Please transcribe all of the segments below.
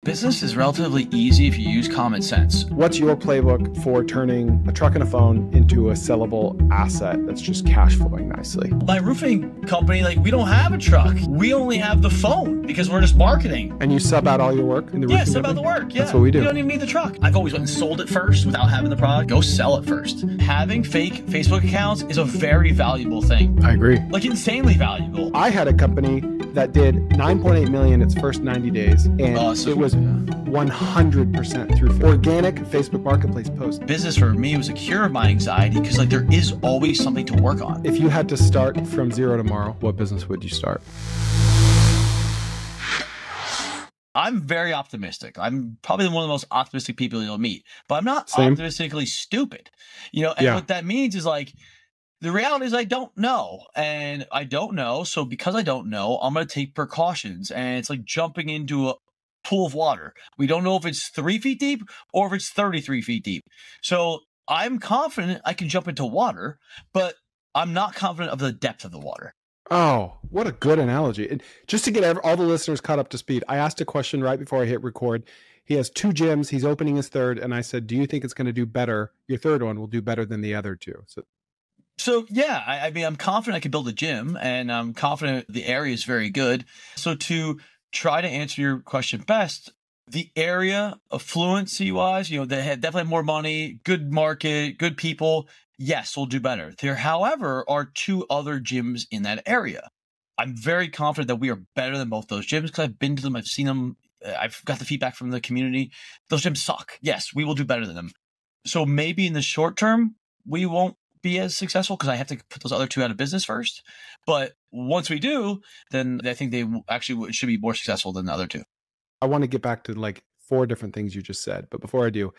Business is relatively easy if you use common sense. What's your playbook for turning a truck and a phone into a sellable asset that's just cash flowing nicely? My roofing company, we don't have a truck. We only have the phone because we're just marketing. And you sub out all your work in the roofing sub company? out the work. Yeah, that's what we do. You don't even need the truck. I've always went and sold it first without having the product. Go sell it first. Having fake Facebook accounts is a very valuable thing. I agree. Insanely valuable. I had a company that did 9.8 million its first 90 days, and it was 100% through organic Facebook Marketplace posts. Business for me was a cure of my anxiety because there is always something to work on. If you had to start from zero tomorrow, what business would you start? I'm very optimistic. I'm probably one of the most optimistic people you'll meet, but I'm not optimistically stupid. What that means is the reality is I don't know, and I don't know. So because I don't know, I'm going to take precautions, and it's like jumping into a pool of water. We don't know if it's 3 feet deep or if it's 33 feet deep. So I'm confident I can jump into water, but I'm not confident of the depth of the water. Oh, what a good analogy. And just to get all the listeners caught up to speed, I asked a question right before I hit record. He has 2 gyms. He's opening his third. And I said, do you think it's going to do better? Your third one will do better than the other 2. So yeah, I'm confident I can build a gym, and I'm confident the area is very good. So to try to answer your question best, the area affluency wise, they have definitely more money, good market, good people. Yes, we'll do better. There, however, are 2 other gyms in that area. I'm very confident that we are better than both those gyms because I've been to them. I've seen them. I've got the feedback from the community. Those gyms suck. Yes, we will do better than them. So maybe in the short term, we won't be as successful because I have to put those other 2 out of business first. But once we do, then I think they actually should be more successful than the other 2. I want to get back to 4 different things you just said. But before I do,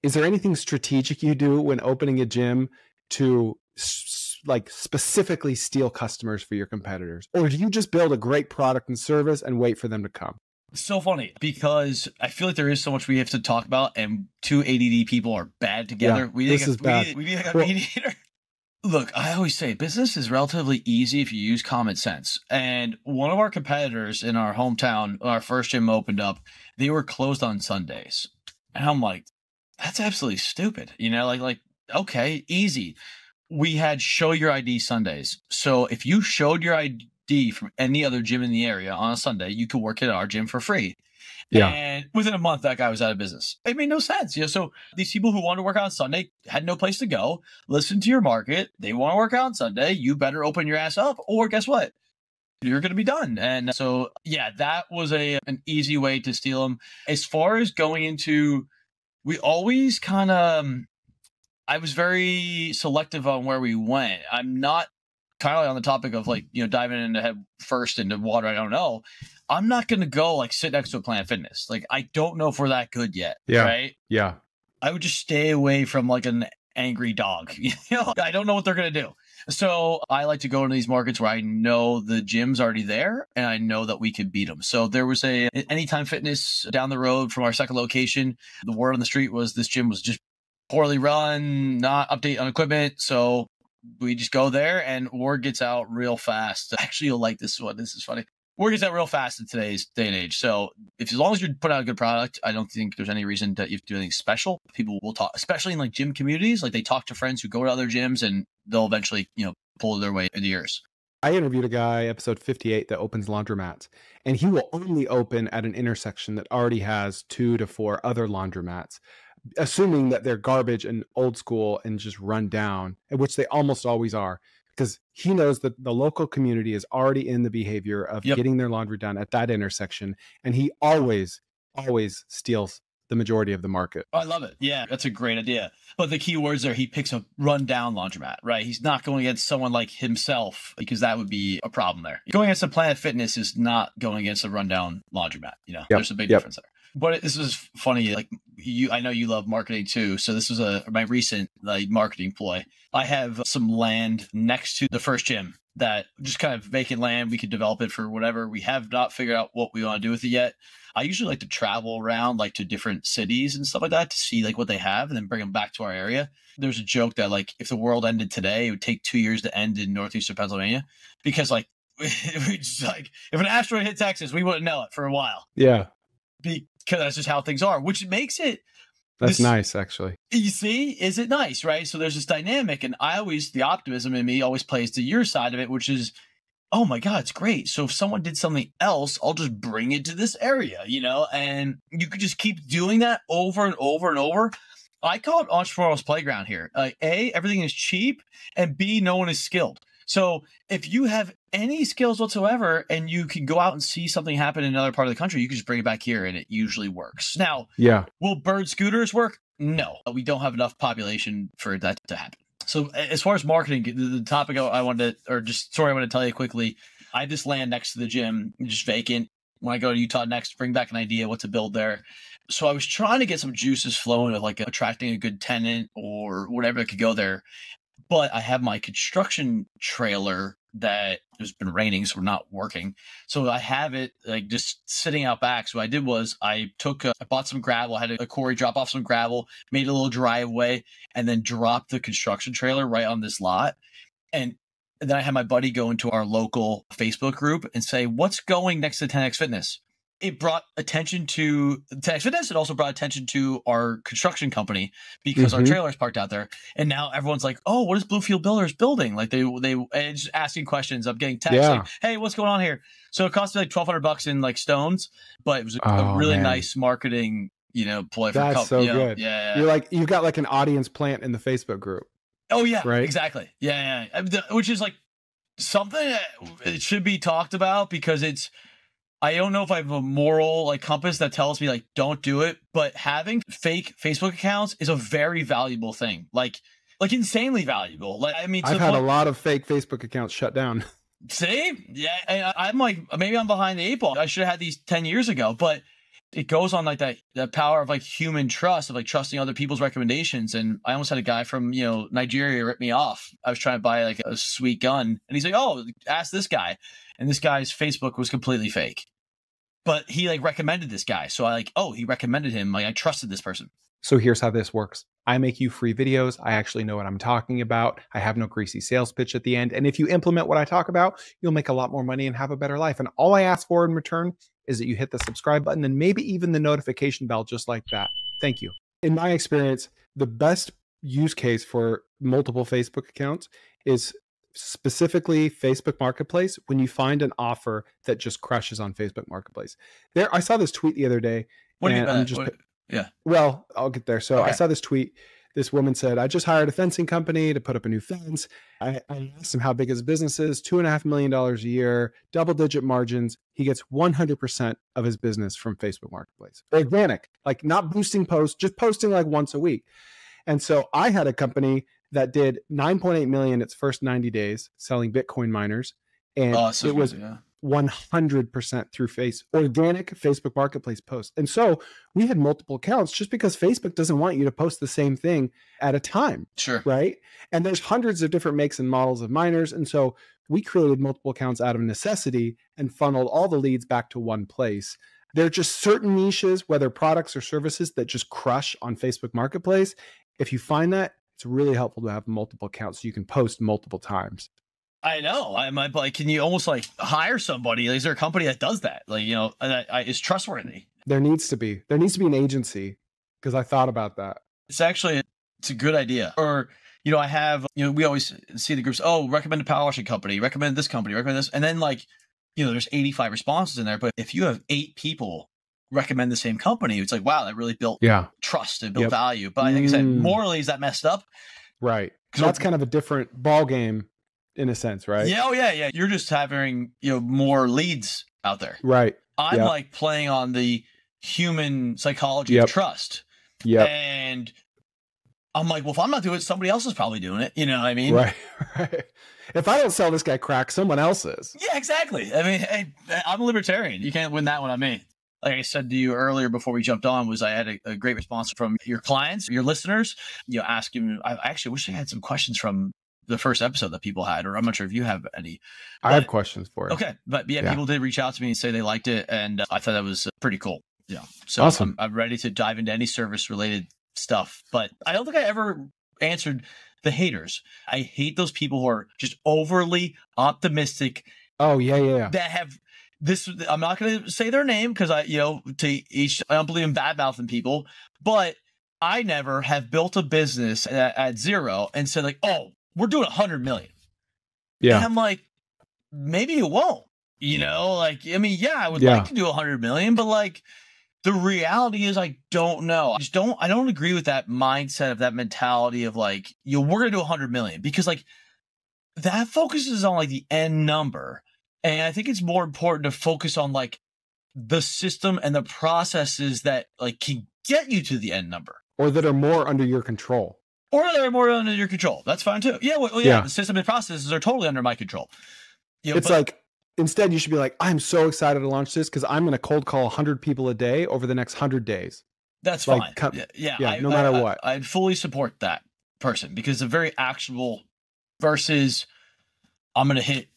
is there anything strategic you do when opening a gym to specifically steal customers for your competitors? Or do you just build a great product and service and wait for them to come? So funny because I feel like there is so much we have to talk about, and 2 ADD people are bad together. Yeah, this is bad. We need a mediator. Look, I always say business is relatively easy if you use common sense. And one of our competitors in our hometown, when our first gym opened up, they were closed on Sundays. And I'm like, that's absolutely stupid. Okay, easy. We had show your ID Sundays. So if you showed your ID from any other gym in the area on a Sunday, you could work at our gym for free. Yeah. And within a month, that guy was out of business. It made no sense. So these people who wanted to work out on Sunday had no place to go. Listen to your market. They want to work out on Sunday. You better open your ass up, or guess what? You're going to be done. And so, yeah, that was an easy way to steal them. As far as going into, we always I was very selective on where we went. I'm not on the topic of diving into head first into water. I don't know. I'm not going to go sit next to a Planet Fitness. I don't know if we're that good yet. Yeah. Right. Yeah. I would just stay away from an angry dog. I don't know what they're going to do. So I like to go into these markets where I know the gym's already there and I know that we could beat them. So there was a Anytime Fitness down the road from our second location. The word on the street was this gym was just poorly run, not update on equipment. So we just go there and word gets out real fast. Actually, you'll like this one. This is funny. Word gets out real fast in today's day and age. So as long as you put out a good product, I don't think there's any reason that you have to do anything special. People will talk, especially in gym communities. They talk to friends who go to other gyms and they'll eventually, pull their way into yours. I interviewed a guy, episode 58, that opens laundromats, and he will only open at an intersection that already has 2 to 4 other laundromats, assuming that they're garbage and old school and just run down, which they almost always are, because he knows that the local community is already in the behavior of getting their laundry done at that intersection. And he always steals the majority of the market. Oh, I love it. Yeah, that's a great idea. But the key words are he picks a rundown laundromat, right? He's not going against someone like himself because that would be a problem there. Going against a Planet Fitness is not going against a rundown laundromat. There's a big difference there. But this is funny. I know you love marketing too. So this was my recent marketing ploy. I have some land next to the first gym that just kind of vacant land. We could develop it for whatever. We have not figured out what we want to do with it yet. I usually like to travel around to different cities and stuff like that to see what they have and then bring them back to our area. There's a joke that if the world ended today, it would take 2 years to end in northeastern Pennsylvania because we just if an asteroid hit Texas, we wouldn't know it for a while. Yeah. because that's just how things are, which makes it That's nice, actually. You see, is it nice, right? So there's this dynamic, and the optimism in me always plays to your side of it, which is, oh my God, it's great. So if someone did something else, I'll just bring it to this area, and you could just keep doing that over and over and over. I call it entrepreneurial's playground here. A, everything is cheap, and B, no one is skilled. So if you have any skills whatsoever and you can go out and see something happen in another part of the country, you can just bring it back here and it usually works. Now, will bird scooters work? No, we don't have enough population for that to happen. So as far as marketing, the topic I wanted to tell you quickly. I have this land next to the gym, just vacant. When I go to Utah next, bring back an idea what to build there. So I was trying to get some juices flowing of like attracting a good tenant or whatever that could go there. But I have my construction trailer that has been raining, so we're not working. So I have it like just sitting out back. So what I did was I bought some gravel, had a quarry drop off some gravel, made a little driveway, and then dropped the construction trailer right on this lot. And then I had my buddy go into our local Facebook group and say, what's going next to 10X Fitness? It brought attention to 10X Fitness. It also brought attention to our construction company because our trailer's parked out there. And now everyone's like, oh, what is Bluefield Builders building? Like they just asking questions. I'm getting texts like, hey, what's going on here? So it cost me like $1,200 in like stones, but it was a really nice marketing, ploy. That's so good. Yeah. You're like, you've got like an audience plant in the Facebook group. Oh yeah, right. Exactly. Yeah. Which is like something that it should be talked about because I don't know if I have a moral like compass that tells me like don't do it, but having fake Facebook accounts is a very valuable thing. Like insanely valuable. Like I've had a lot of fake Facebook accounts shut down. See? Yeah, and I'm like maybe I'm behind the eight ball. I should have had these 10 years ago, but it goes on like that power of like human trust of like trusting other people's recommendations. And I almost had a guy from, Nigeria rip me off. I was trying to buy like a sweet gun and he's like, oh, ask this guy. And this guy's Facebook was completely fake, but he like recommended this guy. So he recommended him. Like I trusted this person. So here's how this works. I make you free videos. I actually know what I'm talking about. I have no greasy sales pitch at the end. And if you implement what I talk about, you'll make a lot more money and have a better life. And all I ask for in return is that you hit the subscribe button and maybe even the notification bell just like that. Thank you. In my experience, the best use case for multiple Facebook accounts is specifically Facebook Marketplace when you find an offer that just crushes on Facebook Marketplace. I saw this tweet the other day. What do you mean? Yeah. Well, I'll get there. So I saw this tweet. This woman said, I just hired a fencing company to put up a new fence. I asked him how big his business is, $2.5 million a year, double-digit margins. He gets 100% of his business from Facebook Marketplace. Organic, like not boosting posts, just posting like once a week. And so I had a company that did 9.8 million its first 90 days selling Bitcoin miners. And it was 100% through organic Facebook Marketplace posts. And so we had multiple accounts just because Facebook doesn't want you to post the same thing at a time. Sure. Right. And there's hundreds of different makes and models of miners. And so we created multiple accounts out of necessity and funneled all the leads back to one place. There are just certain niches, whether products or services, that just crush on Facebook Marketplace. If you find that, it's really helpful to have multiple accounts so you can post multiple times. I know. I'm like, can you almost like hire somebody? Is there a company that does that? Like, is trustworthy? There needs to be an agency because I thought about that. It's a good idea. Or, I have, we always see the groups, recommend a power washing company, recommend this company, recommend this. And then like, there's 85 responses in there. But if you have 8 people recommend the same company, it's like, wow, that really built trust and built value. But like I said, morally, is that messed up? Right. Because that's kind of a different ball game. In a sense, right? Yeah. Oh, yeah. You're just having, more leads out there. Right. I'm like playing on the human psychology of trust. Yeah. And I'm like, well, if I'm not doing it, somebody else is probably doing it. You know what I mean? Right. If I don't sell this guy crack, someone else is. Yeah, exactly. I mean, hey, I'm a libertarian. You can't win that one on me. Like I said to you earlier before we jumped on, was I had a great response from your clients, your listeners, asking. I actually wish I had some questions from the first episode that people had, or I'm not sure if you have any. I have questions for you. Okay. But people did reach out to me and say they liked it. And I thought that was pretty cool. Yeah. So awesome. I'm ready to dive into any service related stuff, but I don't think I ever answered the haters. I hate those people who are just overly optimistic. Oh yeah. That have I'm not going to say their name because I don't believe in bad mouthing people, but I never have built a business at zero and said like, oh, we're doing 100 million. And Yeah. I'm like, maybe it won't, like, I mean, yeah, I would Yeah. like to do 100 million, but like the reality is I don't know. I don't agree with that mindset of that mentality of like, we're going to do 100 million because like that focuses on like the end number. And I think it's more important to focus on like the system and the processes that like can get you to the end number. Or that are more under your control. Or they're more under your control. That's fine too. Yeah, yeah. The system and processes are totally under my control. It's like, instead you should be like, I'm so excited to launch this because I'm going to cold call 100 people a day over the next 100 days. That's like, fine. Yeah, no matter what. I'd fully support that person because it's very actionable versus I'm going to hit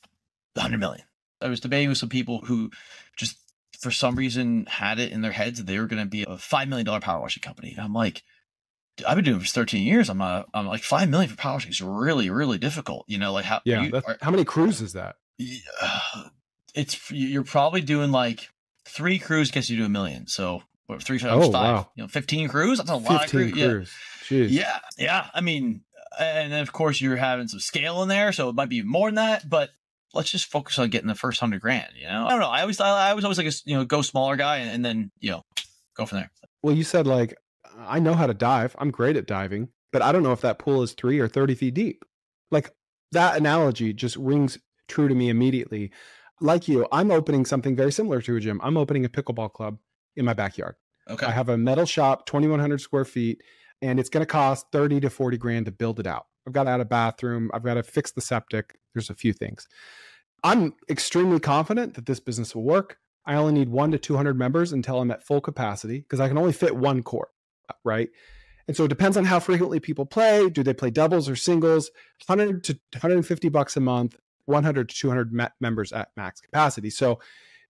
100 million. I was debating with some people who just for some reason had it in their heads that they were going to be a $5 million power washing company. And I'm like, I've been doing this for 13 years. I'm like 5 million for power washing is really, really difficult. Like how, how many crews is that? You're probably doing like 3 crews gets you to $1 million. So 3 times 5, wow. 15 crews. That's a lot of crews. Crews. Jeez. Yeah. I mean, and then of course you're having some scale in there, so it might be more than that, but let's just focus on getting the first $100,000. I don't know. I was always like a go smaller guy and then go from there. Well, you said like I know how to dive. I'm great at diving, but I don't know if that pool is 3 or 30 feet deep. Like that analogy just rings true to me immediately. Like you, I'm opening something very similar to a gym. I'm opening a pickleball club in my backyard. Okay. I have a metal shop, 2,100 square feet, and it's going to cost 30 to 40 grand to build it out. I've got to add a bathroom. I've got to fix the septic. There's a few things. I'm extremely confident that this business will work. I only need 1 to 200 members until I'm at full capacity because I can only fit 1 court, right? And so it depends on how frequently people play. Do they play doubles or singles? $100 to $150 a month, 100 to 200 members at max capacity. So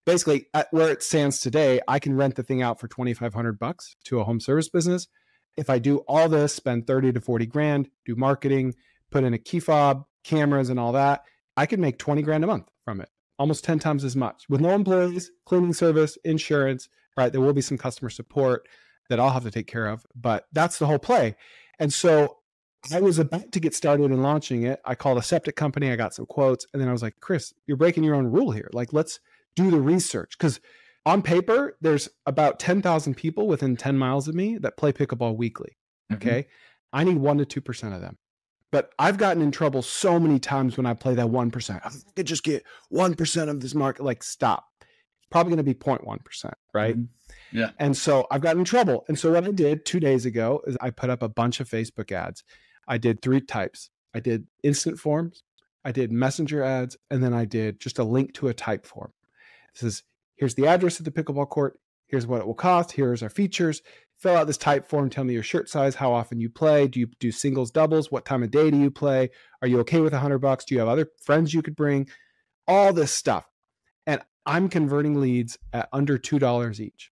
basically, at where it stands today, I can rent the thing out for $2,500 to a home service business. If I do all this, spend 30 to 40 grand, do marketing, put in a key fob, cameras and all that, I could make 20 grand a month from it, almost 10 times as much with no employees, cleaning service, insurance, right? There will be some customer support that I'll have to take care of, but that's the whole play. And so I was about to get started in launching it. I called a septic company. I got some quotes. And then I was like, Chris, you're breaking your own rule here. Like, let's do the research. Because on paper, there's about 10,000 people within 10 miles of me that play pickleball weekly. Okay. I need 1 to 2% of them. But I've gotten in trouble so many times when I play that 1%. I could just get 1% of this market. Like, stop. It's probably going to be 0.1%, right? Yeah. And so I've gotten in trouble. And so what I did 2 days ago is I put up a bunch of Facebook ads. I did 3 types. I did instant forms, I did messenger ads, and then I did just a link to a type form. This is, here's the address of the pickleball court. Here's what it will cost. Here's our features. Fill out this type form. Tell me your shirt size, how often you play. Do you do singles, doubles? What time of day do you play? Are you okay with $100? Do you have other friends you could bring? All this stuff. And I'm converting leads at under $2 each.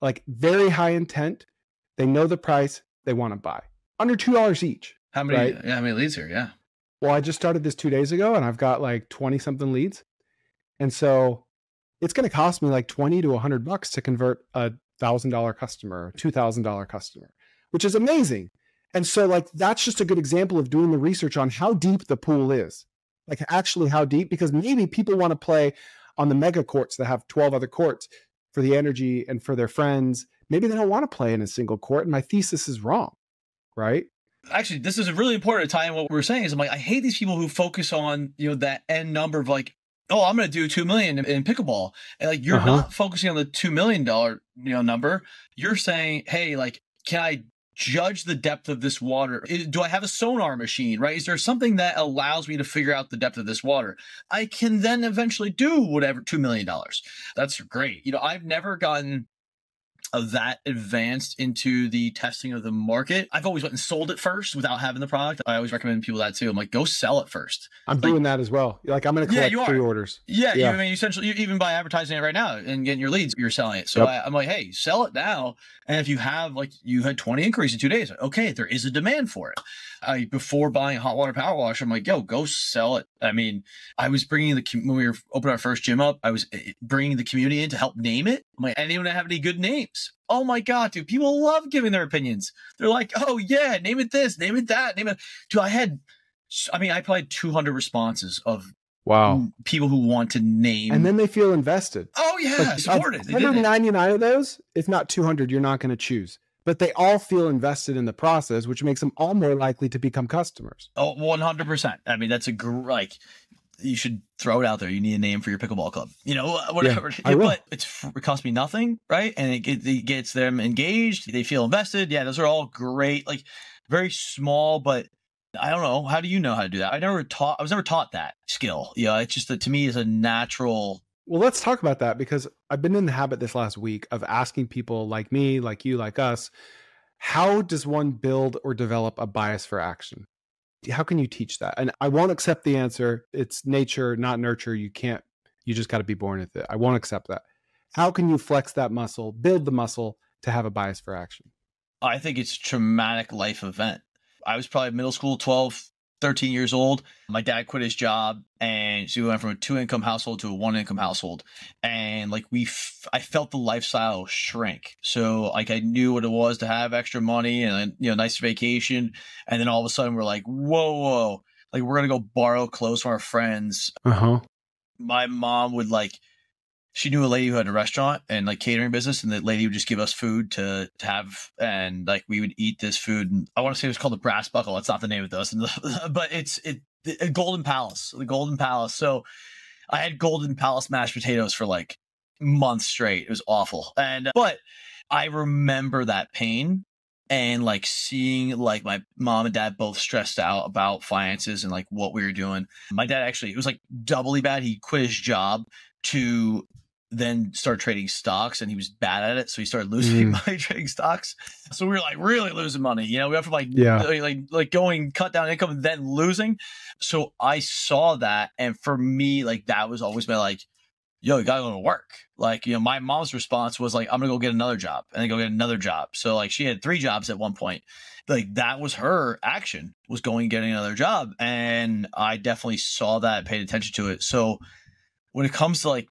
Like very high intent. They know the price. They want to buy. Under $2 each. How many? Right? Yeah, how many leads here? Yeah. Well, I just started this 2 days ago, and I've got like 20 something leads, and so it's going to cost me like $20 to $100 to convert a $1,000 customer, $2,000 customer, which is amazing. And so, like, that's just a good example of doing the research on how deep the pool is, like actually how deep, because maybe people want to play on the mega courts that have 12 other courts for the energy and for their friends. Maybe they don't want to play in a single court, and my thesis is wrong, right? Actually, this is a really important to tie in what we're saying is I'm like, I hate these people who focus on, that end number of like, oh, I'm going to do 2 million in pickleball. And like, you're not focusing on the $2 million, number. You're saying, hey, like, can I judge the depth of this water? Do I have a sonar machine, right? Is there something that allows me to figure out the depth of this water? I can then eventually do whatever $2 million. That's great. I've never gotten that advanced into the testing of the market. I've always went and sold it first without having the product. I always recommend people that too. I'm like, go sell it first. I'm Like, doing that as well. Like, I'm going to yeah, collect you are. pre-orders. Yeah, Yeah. I mean, essentially, even by advertising it right now and getting your leads, you're selling it. So Yep. I'm like, hey, sell it now. And if you have, like, you had 20 inquiries in 2 days, okay, there is a demand for it. Before buying a hot water power washer, I'm like, yo, go sell it. I mean, I was bringing when we were opening our first gym up, I was bringing the community in to help name it. I'm like, I didn't even have any good names. Oh my God, dude, people love giving their opinions. They're like, oh yeah, name it this, name it that, name it. Dude, I probably had 200 responses of Wow. people who want to name. And then they feel invested. Oh yeah, Like, supported. 199 of those, if not 200, you're not going to choose. But they all feel invested in the process, which makes them all more likely to become customers. Oh, 100%. I mean, that's you should throw it out there. You need a name for your pickleball club, whatever. Yeah, I will. But it costs me nothing, right? And it gets them engaged. They feel invested. Yeah, those are all great, like very small, but I don't know. How do you know how to do that? I was never taught that skill. It's just that to me is a natural. Well, let's talk about that, because I've been in the habit this last week of asking people like me, like you, like us, how does one build or develop a bias for action? How can you teach that? And I won't accept the answer. It's nature, not nurture. You just got to be born with it. I won't accept that. How can you flex that muscle, build the muscle to have a bias for action? I think it's a traumatic life event. I was probably middle school, 12, 13 years old. My dad quit his job, and so we went from a 2-income household to a 1-income household. And like I felt the lifestyle shrink. So like I knew what it was to have extra money and nice vacation. And then all of a sudden we're like, whoa, like we're gonna go borrow clothes from our friends. My mom would she knew a lady who had a restaurant and like catering business, and the lady would just give us food to have, and like we would eat this food. And I want to say it was called the Brass Buckle. That's not the name of this, but it's Golden Palace, the Golden Palace. So I had Golden Palace mashed potatoes for like months straight. It was awful. But I remember that pain and like seeing like my mom and dad both stressed out about finances and like what we were doing. My dad actually, it was like doubly bad. He quit his job to then start trading stocks, and he was bad at it. So he started losing money trading stocks. So we were like really losing money. We went from like going cut down income and then losing. So I saw that. And for me, like that was always my like, yo, you gotta go to work. Like, my mom's response was like, I'm gonna go get another job and then go get another job. So like she had 3 jobs at one point. Like that was her action, was going and getting another job. And I definitely saw that, paid attention to it. So when it comes to like,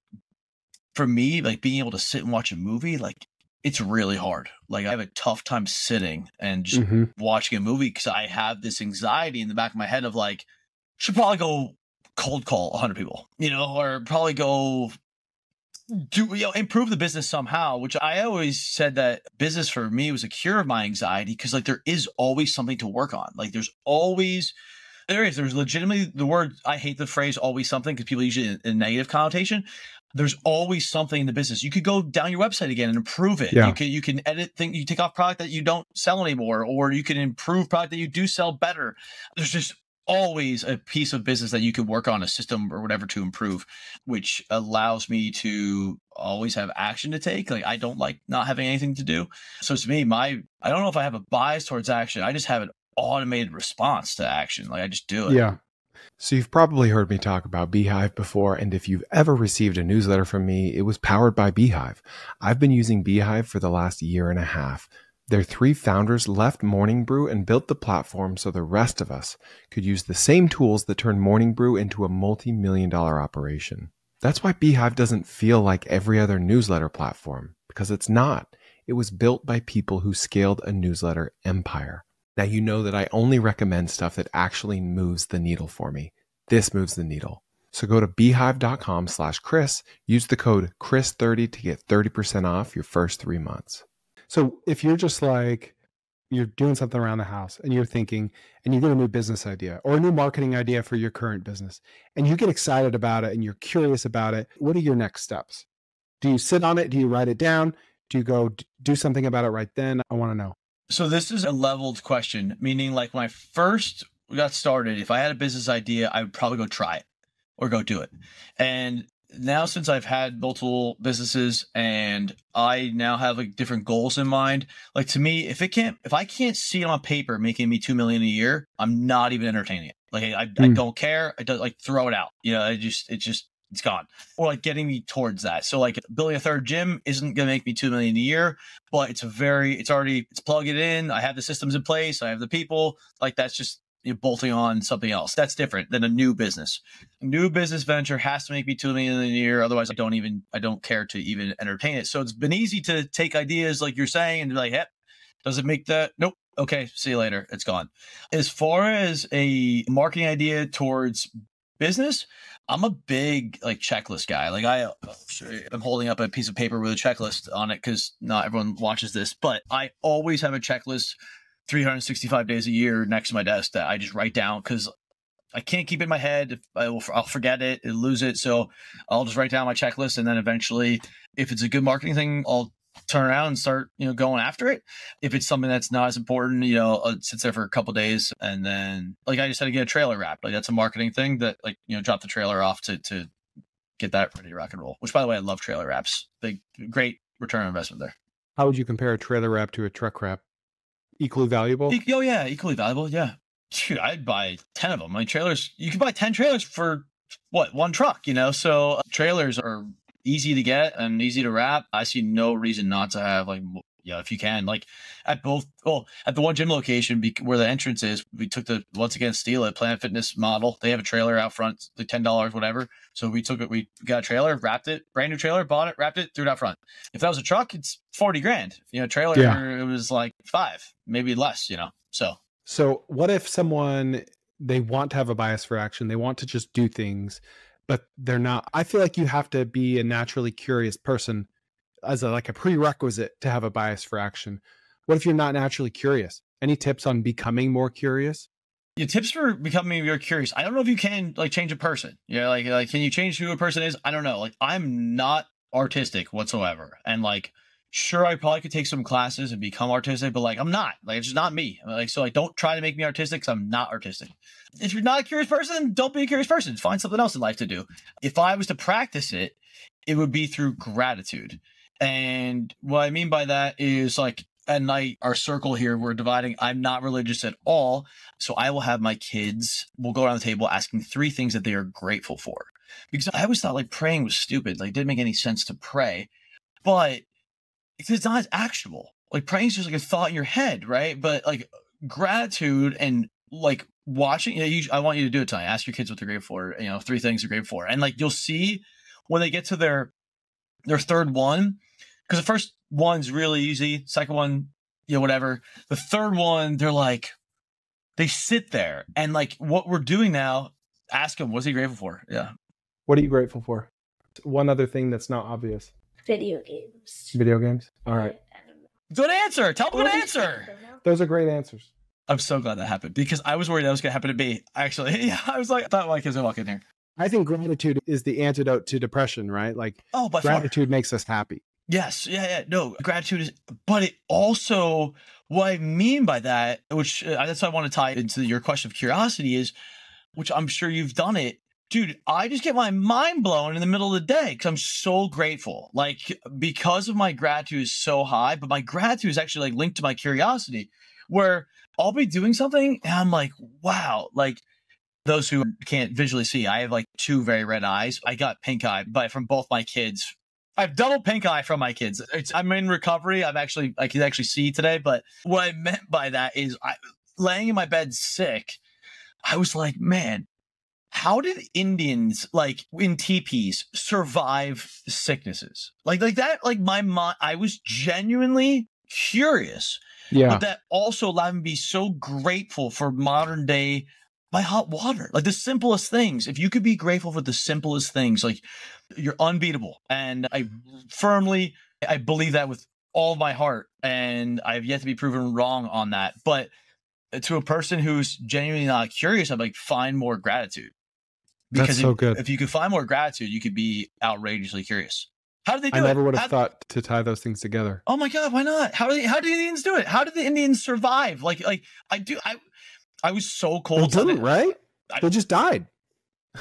for me, like being able to sit and watch a movie, like it's really hard. Like I have a tough time sitting and just watching a movie because I have this anxiety in the back of my head of like, should probably go cold call 100 people, or probably go do, improve the business somehow, which I always said that business for me was a cure of my anxiety. Because like there is always something to work on. Like there's legitimately the word, I hate the phrase always something because people use it in a negative connotation. There's always something in the business. You could go down your website again and improve it. Yeah. You can edit things. You take off product that you don't sell anymore, or you can improve product that you do sell better. There's just always a piece of business that you could work on, a system or whatever to improve, which allows me to always have action to take. Like I don't like not having anything to do. So to me, I don't know if I have a bias towards action. I just have an automated response to action. Like I just do it. Yeah. So you've probably heard me talk about Beehive before, and if you've ever received a newsletter from me, it was powered by Beehive. I've been using Beehive for the last 1.5 years. Their 3 founders left Morning Brew and built the platform so the rest of us could use the same tools that turned Morning Brew into a multi-million-dollar operation. That's why Beehive doesn't feel like every other newsletter platform, because it's not. It was built by people who scaled a newsletter empire. Now you know that I only recommend stuff that actually moves the needle for me. This moves the needle. So go to beehive.com/Chris, use the code Chris30 to get 30% off your first 3 months. So if you're just like, you're doing something around the house and you're thinking, and you get a new business idea or a new marketing idea for your current business, and you get excited about it and you're curious about it, what are your next steps? Do you sit on it? Do you write it down? Do you go do something about it right then? I want to know. So this is a leveled question, meaning like when I first got started, if I had a business idea, I would probably go try it or go do it. And now since I've had multiple businesses and I now have like different goals in mind, like to me, if I can't see it on paper making me 2 million a year, I'm not even entertaining it. Like I don't care. I don't like throw it out. It's gone. Or like getting me towards that. So like building a third gym isn't going to make me 2 million a year, but it's plug it in. I have the systems in place. I have the people. Like that's just bolting on something else. That's different than a new business. A new business venture has to make me 2 million a year. Otherwise I don't care to even entertain it. So it's been easy to take ideas like you're saying and be like, hey, does it make that? Nope. Okay. See you later. It's gone. As far as a marketing idea towards business, I'm a big like checklist guy. Like I'm holding up a piece of paper with a checklist on it because not everyone watches this, but I always have a checklist 365 days a year next to my desk that I just write down because I can't keep it in my head. I'll forget it and lose it. So I'll just write down my checklist. And then eventually, if it's a good marketing thing, I'll turn around and start, going after it. If it's something that's not as important, it sits there for a couple of days. And then like I just had to get a trailer wrapped. Like that's a marketing thing that like, drop the trailer off to get that ready to rock and roll, which by the way, I love trailer wraps. Great return on investment there. How would you compare a trailer wrap to a truck wrap? Equally valuable? Equally valuable. Yeah. Shoot, I'd buy 10 of them. My trailers, you can buy 10 trailers for one truck, So trailers are easy to get and easy to wrap. I see no reason not to have if you can, like at the one gym location where the entrance is, we took once again, steal it, Planet Fitness model. They have a trailer out front, like $10, whatever. So we took it, we got a trailer, wrapped it, brand new trailer, bought it, wrapped it, threw it out front. If that was a truck, it's 40 grand, trailer, yeah. It was like 5, maybe less, So what if they want to have a bias for action, they want to just do things, but they're not? I feel like you have to be a naturally curious person as a prerequisite to have a bias for action. What if you're not naturally curious? Any tips on becoming more curious? Yeah, tips for becoming more curious. I don't know if you can change a person. Yeah, like can you change who a person is? I don't know. Like I'm not artistic whatsoever, and sure, I probably could take some classes and become artistic, but I'm not. It's just not me. So don't try to make me artistic because I'm not artistic. If you're not a curious person, don't be a curious person. Find something else in life to do. If I was to practice it, it would be through gratitude. And what I mean by that is at night, our circle here, we're dividing. I'm not religious at all. So I will have my kids, we'll go around the table asking 3 things that they are grateful for. Because I always thought praying was stupid. It didn't make any sense to pray. But it's not as actionable. Praying is just a thought in your head, right? But gratitude and watching, I want you to do it tonight. Ask your kids what they're grateful for, 3 things they're grateful for. And you'll see when they get to their third one, because the first one's really easy. Second one, whatever. The third one, they sit there and what we're doing now, ask them, what's he grateful for? Yeah. What are you grateful for? One other thing that's not obvious. Video games. Video games? All right. Good answer. Tell them good answer. Those are great answers. I'm so glad that happened because I was worried that was going to happen to me. Actually, yeah, I thought my kids would walk in here. I think gratitude is the antidote to depression, right? By gratitude far makes us happy. Yes. Yeah. No, gratitude is, but it also, what I mean by that, which that's why I want to tie into your question of curiosity is, which I'm sure you've done it. Dude, I just get my mind blown in the middle of the day because I'm so grateful. Because of my gratitude is so high, but my gratitude is actually linked to my curiosity, where I'll be doing something and I'm like, wow, those who can't visually see, I have 2 very red eyes. I got pink eye from both my kids. I have double pink eye from my kids. I'm in recovery. I can actually see today. But what I meant by that is laying in my bed sick, I was like, man, how did Indians in teepees survive sicknesses like that? My mind, I was genuinely curious. Yeah. But that also allowed me to be so grateful for modern day by hot water, the simplest things. If you could be grateful for the simplest things, you're unbeatable. And I believe that with all of my heart. And I've yet to be proven wrong on that. But to a person who's genuinely not curious, I'm find more gratitude. Because that's so good. If you could find more gratitude, you could be outrageously curious. How do they do it? I never would have thought to tie those things together. Oh my God, why not? How do the Indians do it? How did the Indians survive? I was so cold. They didn't, right? They just died.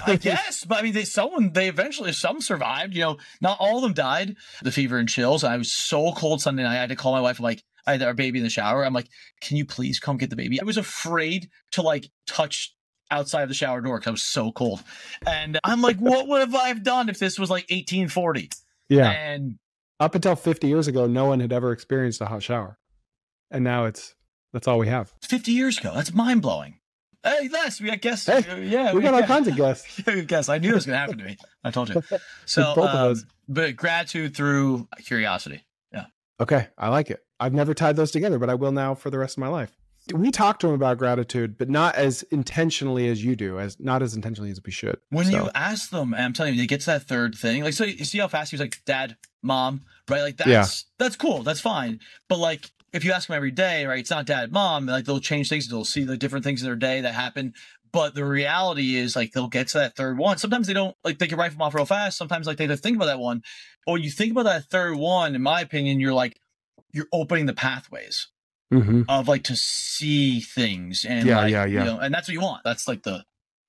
I guess, but I mean, they eventually, some survived, not all of them died. The fever and chills. I was so cold Sunday night. I had to call my wife. I'm like, I had our baby in the shower. I'm like, can you please come get the baby? I was afraid to like touch outside of the shower door because I was so cold. And I'm like, what would have I have done if this was like 1840? Yeah. And up until 50 years ago, no one had ever experienced a hot shower. And now that's all we have. 50 years ago. That's mind blowing. Hey, Les, we got guests. Hey, yeah, we got all kinds of guests. Guests. I knew it was going to happen to me. I told you. So, both of us. But gratitude through curiosity. Yeah. Okay, I like it. I've never tied those together, but I will now for the rest of my life. We talk to them about gratitude, but not as intentionally as you do, not as intentionally as we should. When you ask them, and I'm telling you, they get to that third thing. Like, so you see how fast he was like, Dad, Mom, right? Like that's cool. That's fine. But like, if you ask them every day, right, it's not Dad, Mom, like they'll change things. They'll see the different things in their day that happen. But the reality is like, they'll get to that third one. Sometimes they don't, like, they can write them off real fast. Sometimes like they don't think about that one. But when you think about that third one, in my opinion, you're opening the pathways. Mm-hmm. Of like to see things and and that's what you want. That's like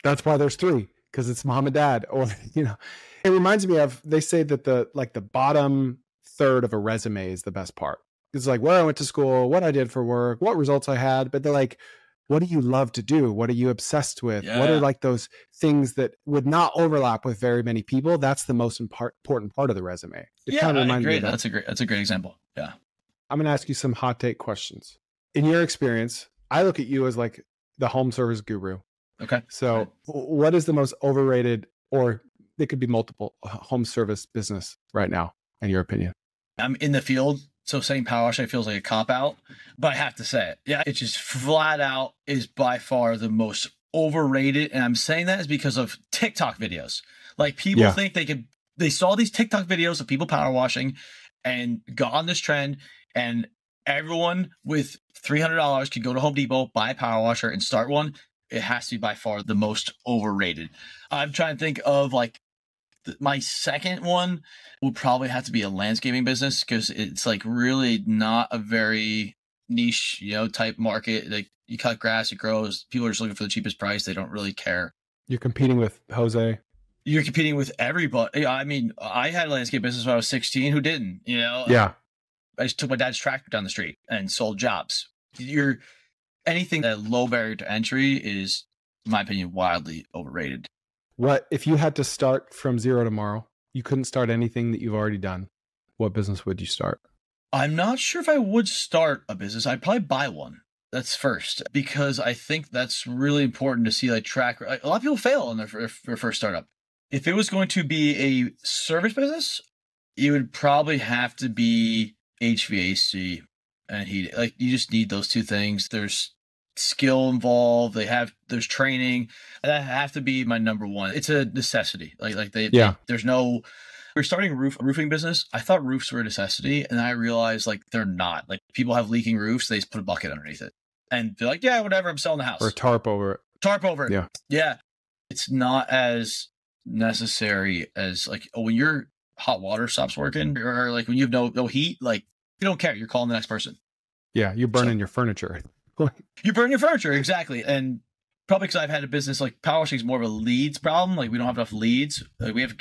that's why there's three, because it's Mom and Dad. Or it reminds me of, they say that the bottom third of a resume is the best part. It's like where I went to school, what I did for work, what results I had, but they're like, what do you love to do? What are you obsessed with? What are like those things that would not overlap with very many people? That's the most important part of the resume. It kind of reminds me of that. That's a great example. Yeah. I'm going to ask you some hot take questions. In your experience, I look at you as like the home service guru. Okay. So what is the most overrated, or it could be multiple, home service business right now, in your opinion? I'm in the field, so saying power wash feels like a cop out, but I have to say it. Yeah, it just flat out is by far the most overrated. And I'm saying that is because of TikTok videos. Like people think they saw these TikTok videos of people power washing and got on this trend, and everyone with $300 could go to Home Depot, buy a power washer, and start one. It has to be by far the most overrated. I'm trying to think of like my second one would probably have to be a landscaping business, because it's like really not a very niche, type market. Like you cut grass, it grows. People are just looking for the cheapest price. They don't really care. You're competing with Jose. You're competing with everybody. I mean, I had a landscape business when I was 16. Who didn't? Yeah. I just took my dad's tractor down the street and sold jobs. Anything that low barrier to entry is, in my opinion, wildly overrated. What if you had to start from zero tomorrow? You couldn't start anything that you've already done. What business would you start? I'm not sure if I would start a business. I'd probably buy one. That's first, because I think that's really important to see like track. A lot of people fail on their first startup. If it was going to be a service business, it would probably have to be HVAC and heat. Like you just need those two things. There's skill involved. There's training. That have to be my number one. It's a necessity. We're starting a roofing business. I thought roofs were a necessity, and I realized like they're not. Like people have leaking roofs, they just put a bucket underneath it. And they're like, yeah, whatever, I'm selling the house. Or a tarp over it. Tarp over it. Yeah. Yeah. It's not as necessary as like when your hot water stops working, or like when you have no heat, like you don't care. You're calling the next person. Yeah. You're burning your furniture. You burn your furniture. Exactly. And probably because I've had a business, like power washing is more of a leads problem. Like we don't have enough leads. Like we have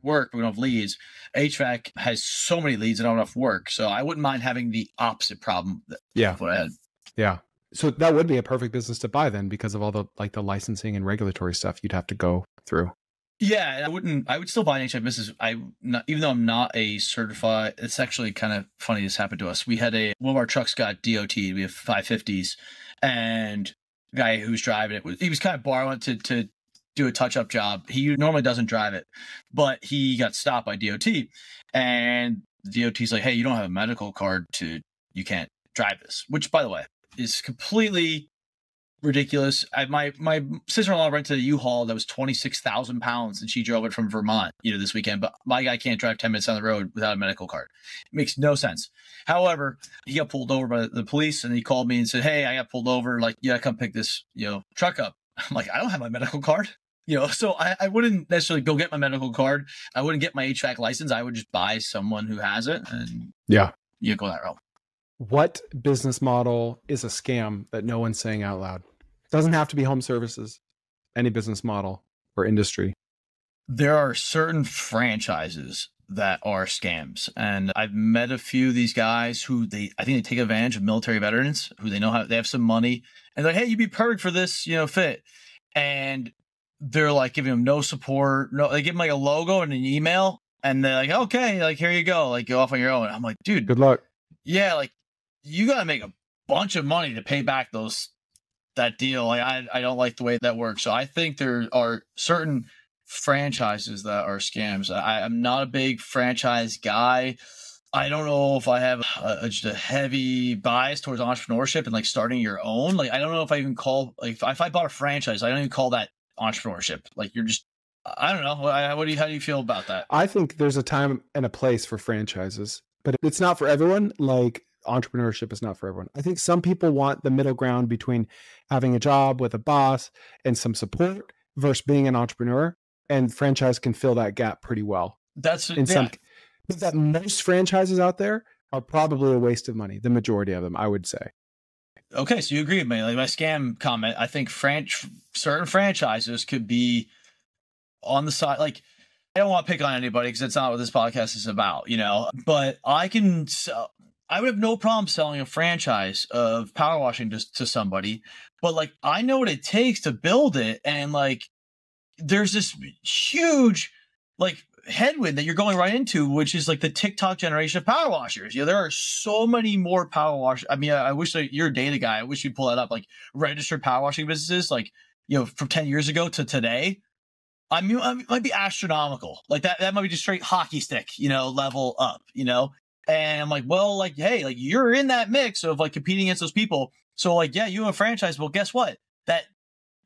work, but we don't have leads. HVAC has so many leads and not enough work. So I wouldn't mind having the opposite problem. Yeah. What I had. Yeah. So that would be a perfect business to buy then, because of all the the licensing and regulatory stuff you'd have to go through. Yeah, I would still buy an HVAC business. Even though I'm not a certified, it's actually kind of funny this happened to us. We had one of our trucks got DOT. We have 550s, and the guy who was driving it he was kind of borrowing it to do a touch-up job. He normally doesn't drive it, but he got stopped by DOT, and the DOT's like, hey, you don't have a medical card, you can't drive this, which by the way is completely ridiculous. My sister-in-law rented a U-Haul that was 26,000 pounds, and she drove it from Vermont, this weekend. But my guy can't drive 10 minutes down the road without a medical card. It makes no sense. However, he got pulled over by the police, and he called me and said, "Hey, I got pulled over. Like, yeah, come pick this, truck up." I'm like, I don't have my medical card. So I wouldn't necessarily go get my medical card. I wouldn't get my HVAC license. I would just buy someone who has it, and you go that route. What business model is a scam that no one's saying out loud? Doesn't have to be home services. Any business model or industry? There are certain franchises that are scams. And I've met a few of these guys who I think they take advantage of military veterans who they know how they have some money and they're like, hey, you'd be perfect for this, fit. And they're like giving them no support. No, they give them like a logo and an email and they're like, okay, like, here you go. Like go off on your own. I'm like, dude, Good luck. yeah, like you got to make a bunch of money to pay back that deal. Like I don't like the way that works. So I think there are certain franchises that are scams. I'm not a big franchise guy. I don't know if I have just a heavy bias towards entrepreneurship and like starting your own. Like I don't know if I even call like if I bought a franchise, I don't even call that entrepreneurship. Like you're just I don't know. How do you feel about that? I think there's a time and a place for franchises, but it's not for everyone. Like entrepreneurship is not for everyone. I think some people want the middle ground between having a job with a boss and some support versus being an entrepreneur. And franchise can fill that gap pretty well. But that most franchises out there are probably a waste of money. The majority of them, I would say. Okay, so you agree with me? Like my scam comment, I think certain franchises could be on the side. Like I don't want to pick on anybody because that's not what this podcast is about, But I would have no problem selling a franchise of power washing to somebody. But like I know what it takes to build it, and like. There's this huge like headwind that you're going right into, which is like the TikTok generation of power washers. There are so many more power washers. I mean, I wish you're a data guy. I wish you'd pull that up, like registered power washing businesses, like, from 10 years ago to today. I mean, it might be astronomical. Like that might be just straight hockey stick, level up, and I'm like, well, like, hey, like you're in that mix of like competing against those people. So like, yeah, you have a franchise. Well, guess what? That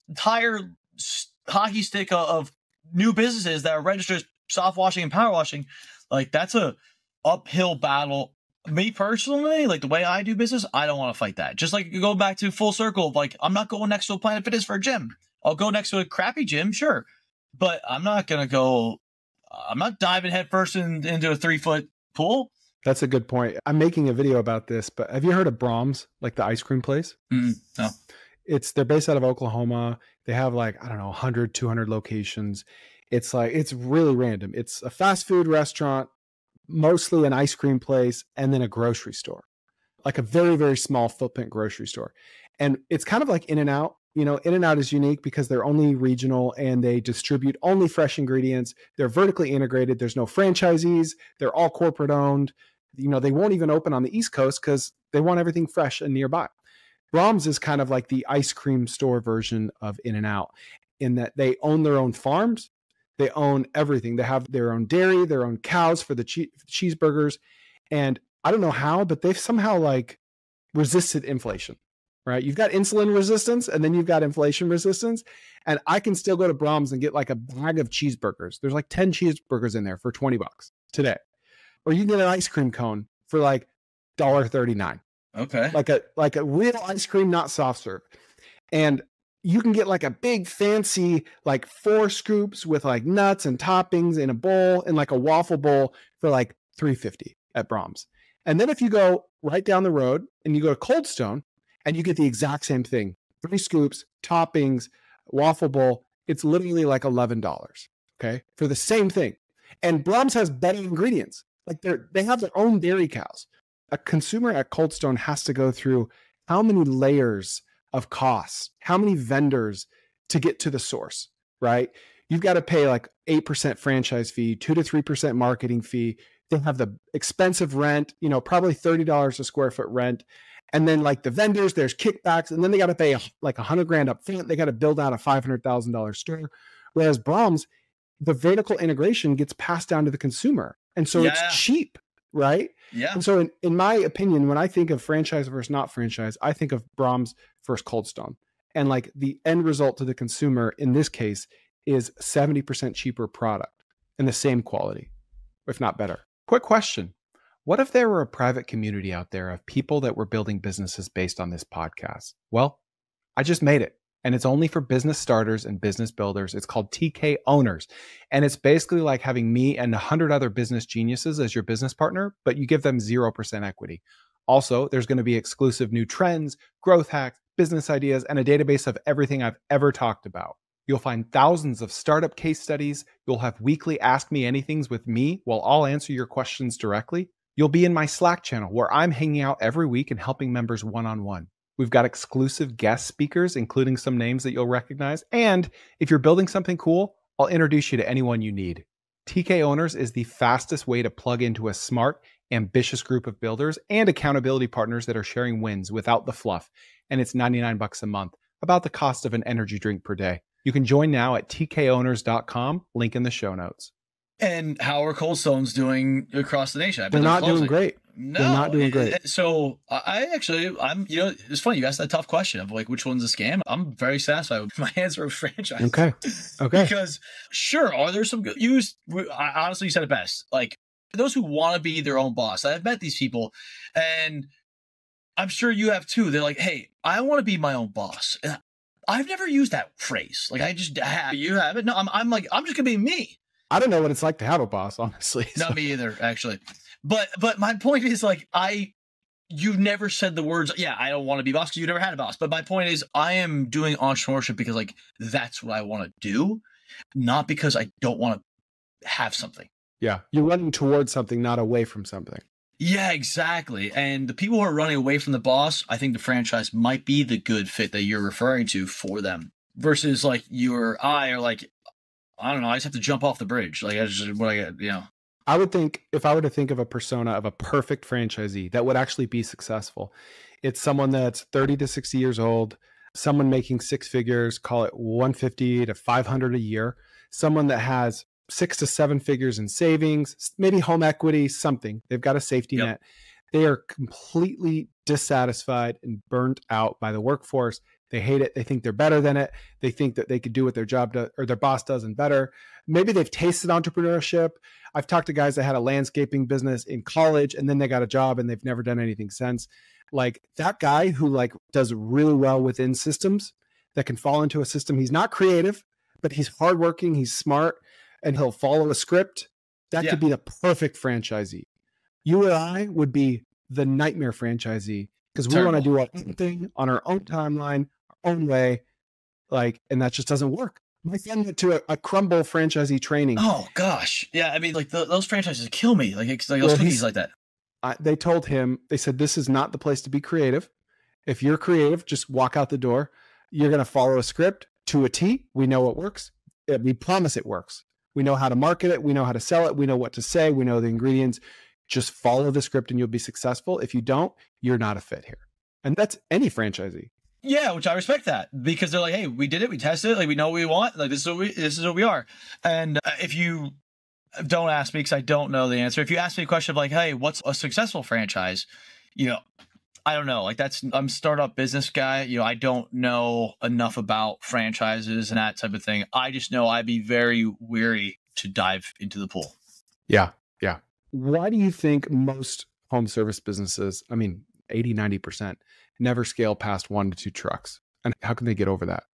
entire hockey stick of new businesses that are registered soft washing and power washing, like that's a uphill battle. Me personally, like the way I do business, I don't want to fight that. Just like you go back to full circle of like, I'm not going next to a Planet Fitness for a gym. I'll go next to a crappy gym, sure. But I'm not diving headfirst into a 3-foot pool. That's a good point. I'm making a video about this, but have you heard of Brahms, like the ice cream place? No. They're based out of Oklahoma. They have like, I don't know, 100, 200 locations. It's really random. It's a fast food restaurant, mostly an ice cream place, and then a grocery store, like a very, very small footprint grocery store. And it's kind of like In-N-Out. In-N-Out is unique because they're only regional and they distribute only fresh ingredients. They're vertically integrated. There's no franchisees. They're all corporate owned. They won't even open on the East Coast because they want everything fresh and nearby. Brahms is kind of like the ice cream store version of In-N-Out in that they own their own farms. They own everything. They have their own dairy, their own cows for the cheeseburgers. And I don't know how, but they've somehow like resisted inflation, right? You've got insulin resistance and then you've got inflation resistance. And I can still go to Brahms and get like a bag of cheeseburgers. There's like 10 cheeseburgers in there for $20 today. Or you can get an ice cream cone for like $1.39. Okay. Like a real ice cream, not soft serve. And you can get like a big fancy, like 4 scoops with like nuts and toppings in a bowl and like a waffle bowl for like $3.50 at Brahms. And then if you go right down the road and you go to Cold Stone and you get the exact same thing, 3 scoops, toppings, waffle bowl, it's literally like $11. Okay. For the same thing. And Brahms has better ingredients. Like they have their own dairy cows. A consumer at Cold Stone has to go through how many layers of costs, how many vendors to get to the source, right? You've got to pay like 8% franchise fee, 2 to 3% marketing fee. They have the expensive rent, probably $30 a square foot rent. And then like the vendors, there's kickbacks, and then they got to pay like $100,000 up front. They got to build out a $500,000 store. Whereas Brahms, the vertical integration gets passed down to the consumer. And so it's cheap, right? Yeah. And so in my opinion, when I think of franchise versus not franchise, I think of Brahms versus Cold Stone. And like the end result to the consumer in this case is 70% cheaper product and the same quality, if not better. Quick question. What if there were a private community out there of people that were building businesses based on this podcast? Well, I just made it. And it's only for business starters and business builders. It's called TK Owners. And it's basically like having me and 100 other business geniuses as your business partner, but you give them 0% equity. Also, there's going to be exclusive new trends, growth hacks, business ideas, and a database of everything I've ever talked about. You'll find thousands of startup case studies. You'll have weekly Ask Me Anythings with me while I'll answer your questions directly. You'll be in my Slack channel where I'm hanging out every week and helping members one-on-one. We've got exclusive guest speakers, including some names that you'll recognize. And if you're building something cool, I'll introduce you to anyone you need. TK Owners is the fastest way to plug into a smart, ambitious group of builders and accountability partners that are sharing wins without the fluff. And it's $99 a month, about the cost of an energy drink per day. You can join now at tkowners.com, link in the show notes. And how are Cold Stones doing across the nation? They're not doing great. No, they're not doing great. So I'm, it's funny. You asked that tough question of like, which one's a scam? I'm very satisfied with my answer of franchise. Okay. Because sure, are there some good honestly, you said it best. Like those who want to be their own boss. I've met these people and I'm sure you have too. They're like, hey, I want to be my own boss. And I've never used that phrase. Like you have it. No, I'm like, I'm just gonna be me. I don't know what it's like to have a boss, honestly. Not me either, actually. But my point is like you've never said the words, yeah, I don't want to be boss because you never had a boss. But my point is I am doing entrepreneurship because like that's what I want to do, not because I don't want to have something. Yeah. You're running towards something, not away from something. Yeah, exactly. And the people who are running away from the boss, I think the franchise might be the good fit that you're referring to for them versus like you or I are like, I don't know. I just have to jump off the bridge. Like that's just what I get, I would think if I were to think of a persona of a perfect franchisee that would actually be successful, it's someone that's 30 to 60 years old, someone making six figures, call it 150 to 500 a year, someone that has 6 to 7 figures in savings, maybe home equity, something. They've got a safety net. They are completely dissatisfied and burnt out by the workforce. They hate it. They think they're better than it. They think that they could do what their job does or their boss does and better. Maybe they've tasted entrepreneurship. I've talked to guys that had a landscaping business in college and then they got a job and they've never done anything since. Like that guy who like does really well within systems that can fall into a system. He's not creative, but he's hardworking. He's smart and he'll follow a script. That could be the perfect franchisee. You and I would be the nightmare franchisee because we want to do our own thing on our own timeline, our own way. Like, and that just doesn't work. My friend went to a Crumble franchisee training. Oh gosh. Yeah. I mean, like those franchises kill me. Like those cookies like that. They told him, they said, this is not the place to be creative. If you're creative, just walk out the door. You're going to follow a script to a T. We know it works. We promise it works. We know how to market it. We know how to sell it. We know what to say. We know the ingredients. Just follow the script and you'll be successful. If you don't, you're not a fit here. And that's any franchisee. Yeah, which I respect that because they're like, hey, we did it. We tested it. Like we know what we want. Like this is what we are. And if you don't ask me, because I don't know the answer. If you ask me a question of like, hey, what's a successful franchise? I don't know. Like I'm a startup business guy. I don't know enough about franchises and that type of thing. I just know I'd be very weary to dive into the pool. Yeah. Yeah. Why do you think most home service businesses, 80, 90%, never scale past 1 to 2 trucks? And how can they get over that?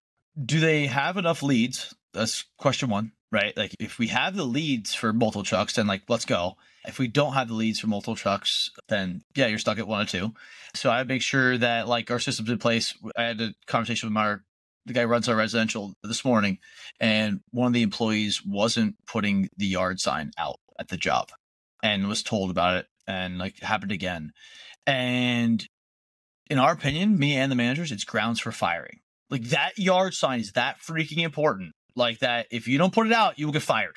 Do they have enough leads? That's question one, right? Like if we have the leads for multiple trucks, then like, let's go. If we don't have the leads for multiple trucks, then yeah, you're stuck at 1 or 2. So I make sure that like our system's in place. I had a conversation with the guy who runs our residential this morning, and one of the employees wasn't putting the yard sign out at the job and was told about it and like happened again. And in our opinion, me and the managers, it's grounds for firing. Like that yard sign is that freaking important. Like that, if you don't put it out, you will get fired.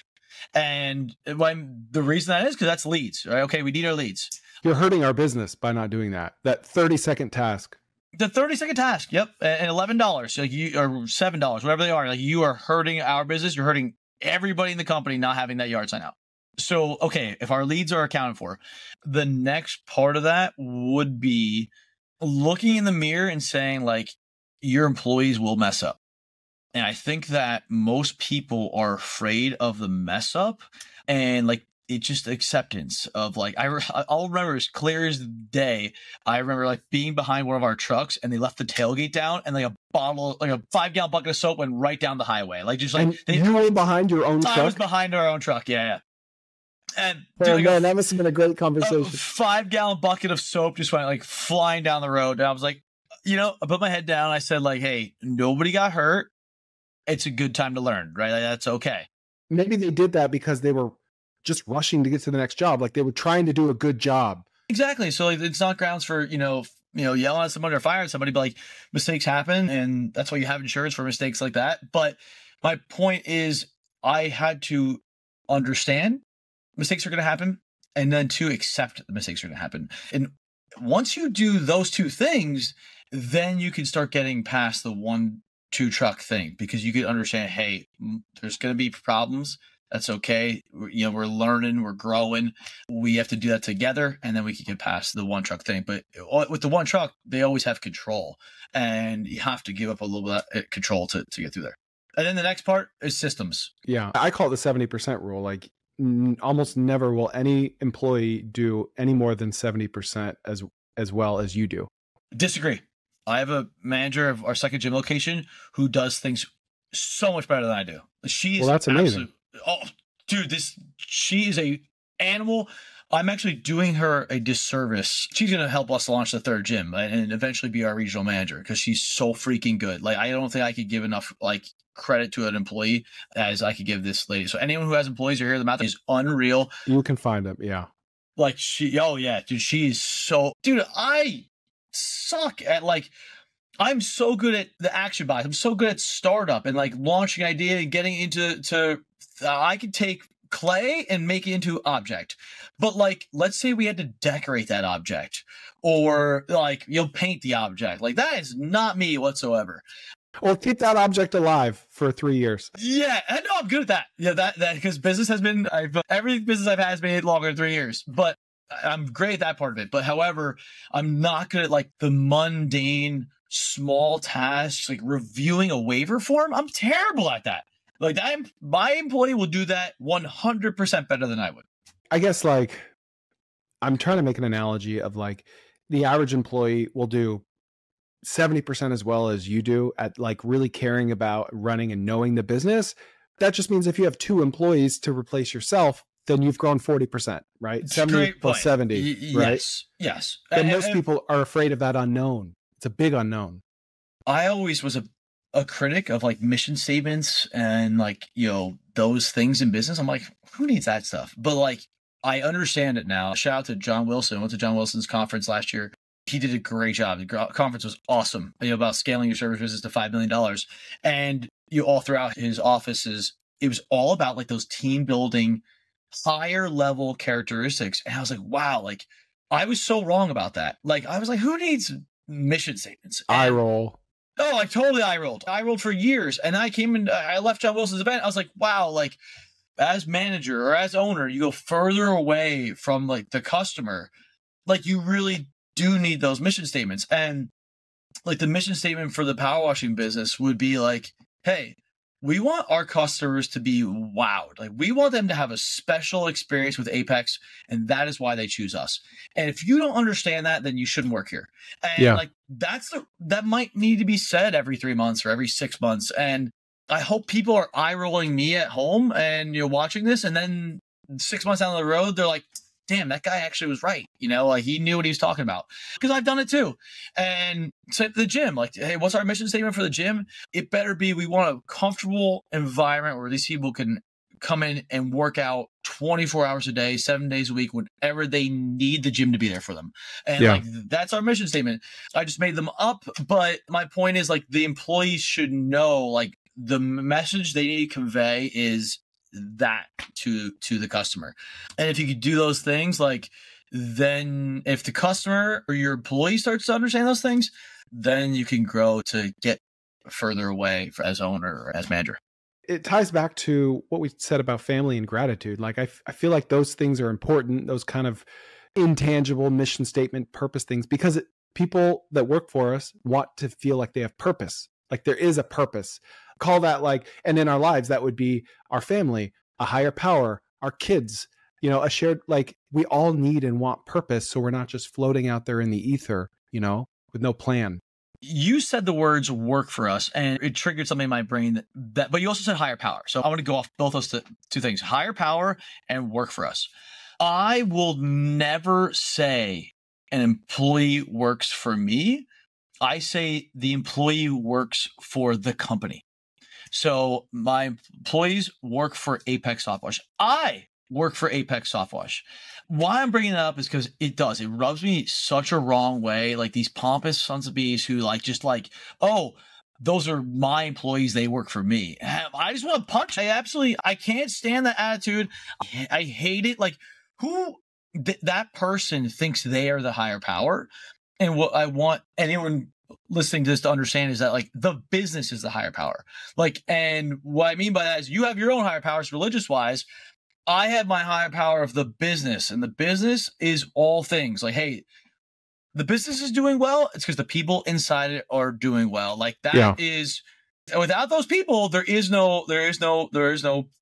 And the reason that is because that's leads, right? Okay, we need our leads. You're hurting our business by not doing that. That 30-second task. The 30-second task, yep, and $11, so or $7, whatever they are. Like you are hurting our business. You're hurting everybody in the company not having that yard sign out. So, okay, if our leads are accounted for, the next part of that would be looking in the mirror and saying, like, your employees will mess up. And I think that most people are afraid of the mess up and, like, it's just acceptance of, like, I'll remember as clear as the day. I remember, like, being behind one of our trucks and they left the tailgate down and, like, a 5-gallon bucket of soap went right down the highway. Like, just like. And you were behind your own truck? I was behind our own truck, yeah. And that must have been a great conversation. A 5-gallon bucket of soap just went like flying down the road. And I was like, I put my head down. I said like, hey, nobody got hurt. it's a good time to learn, right? Like, that's okay. Maybe they did that because they were just rushing to get to the next job. Like they were trying to do a good job. Exactly. So like, it's not grounds for, yelling at somebody or firing somebody, but like mistakes happen. And that's why you have insurance for mistakes like that. But my point is I had to understand mistakes are going to happen, and then to accept the mistakes are going to happen. And once you do those two things, then you can start getting past the 1-2 truck thing, because you can understand, hey, there's going to be problems. That's okay. We're learning, we're growing. We have to do that together, and then we can get past the 1 truck thing. But with the 1 truck, they always have control, and you have to give up a little bit of control to get through there. And then the next part is systems. Yeah. I call it the 70% rule. Like almost never will any employee do any more than 70% as well as you do. Disagree. I have a manager of our second gym location who does things so much better than I do. She's that's amazing. Oh, dude, she is a animal. I'm actually doing her a disservice. She's going to help us launch the 3rd gym and eventually be our regional manager, because she's so freaking good. Like, I don't think I could give enough credit to an employee as I could give this lady. So anyone who has employees or hear them out there is unreal. You can find them. Yeah. Like oh yeah, dude, she's so, dude, I suck at I'm so good at the action box. I'm so good at startup and launching an idea and getting into I could take clay and make it into object. But let's say we had to decorate that object, or paint the object. That is not me whatsoever. Well, keep that object alive for 3 years. Yeah, I know I'm good at that. Yeah, that because business has been every business I've had has been longer than 3 years. But I'm great at that part of it. But however, I'm not good at the mundane small tasks, reviewing a waiver form. I'm terrible at that. My employee will do that 100% better than I would. I guess I'm trying to make an analogy of the average employee will do 70% as well as you do at really caring about running and knowing the business. That just means if you have 2 employees to replace yourself, then you've grown 40%, right? 70 plus 70, right? Yes. And most people are afraid of that unknown. It's a big unknown. I always was a critic of mission statements and those things in business. I'm like, who needs that stuff? But I understand it now. Shout out to John Wilson. I went to John Wilson's conference last year. He did a great job. The conference was awesome. About scaling your service business to $5 million. And all throughout his offices, it was all about those team building, higher level characteristics. And I was like, wow, I was so wrong about that. I was like, who needs mission statements? Eye roll. Oh, totally eye rolled. I rolled for years. And I left John Wilson's event. I was like, wow, as manager or as owner, you go further away from the customer. You really do need those mission statements. And the mission statement for the power washing business would be hey, we want our customers to be wowed. We want them to have a special experience with Apex, and that is why they choose us. And if you don't understand that, then you shouldn't work here. And that might need to be said every 3 months or every 6 months. And I hope people are eye rolling me at home and you're watching this, and then 6 months down the road, they're like, damn, that guy actually was right. He knew what he was talking about, because I've done it too. And same to the gym. Hey, what's our mission statement for the gym? It better be, we want a comfortable environment where these people can come in and work out 24 hours a day, 7 days a week, whenever they need the gym to be there for them. And that's our mission statement. I just made them up. But my point is the employees should know the message they need to convey is that to the customer. And if you could do those things, then if the customer or your employee starts to understand those things, then you can grow to get further away as owner or as manager. It ties back to what we said about family and gratitude. I feel like those things are important, those kind of intangible mission statement, purpose things, because people that work for us want to feel like they have purpose. There is a purpose. Call that and in our lives, that would be our family, a higher power, our kids, a shared, we all need and want purpose. So we're not just floating out there in the ether, with no plan. You said the words work for us, and it triggered something in my brain that but you also said higher power. So I want to go off both those two things, higher power and work for us. I will never say an employee works for me. I say the employee works for the company. So my employees work for Apex Softwash. I work for Apex Softwash. Why I'm bringing it up is because it rubs me such a wrong way. Like these pompous sons of bees who like, just like, oh, those are my employees. They work for me. I just want to punch. I can't stand that attitude. I hate it. Like who that person thinks they are the higher power. And what I want anyone listening to this to understand is that like the business is the higher power. Like, and what I mean by that is you have your own higher powers religious wise. I have my higher power of the business, and the business is all things like, hey, the business is doing well. It's because the people inside it are doing well. Like that is, without those people, there is no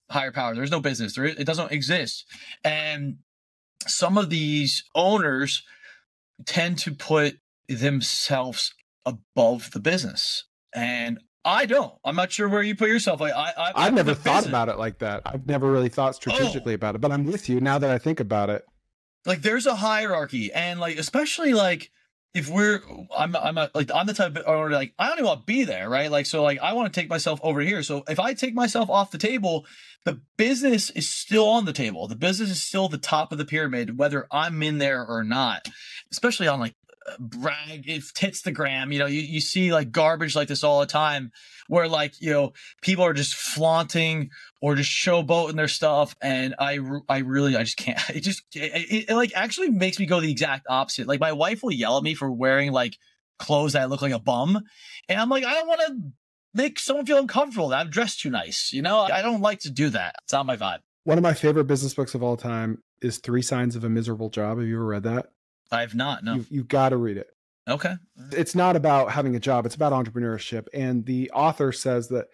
higher power. There's no business. It doesn't exist. And some of these owners tend to put themselves above the business, and I don't. I'm not sure where you put yourself. Like I've never thought about it like that. I've never really thought strategically about it, but I'm with you now that I think about it. Like there's a hierarchy, and like especially like if I'm the type of owner like I don't even want to be there, right? Like so like I want to take myself over here. So if I take myself off the table, the business is still on the table. The business is still the top of the pyramid, whether I'm in there or not. Especially on like brag if Titstagram, you see like garbage like this all the time where like people are just flaunting or just showboating their stuff, and I just can't. It like actually makes me go the exact opposite. Like my wife will yell at me for wearing like clothes that look like a bum, and I'm like, I don't want to make someone feel uncomfortable that I'm dressed too nice. I don't like to do that. It's not my vibe. One of my favorite business books of all time is 3 Signs of a Miserable Job. Have you ever read that? I have not. No. You've got to read it. Okay. It's not about having a job. It's about entrepreneurship. And the author says that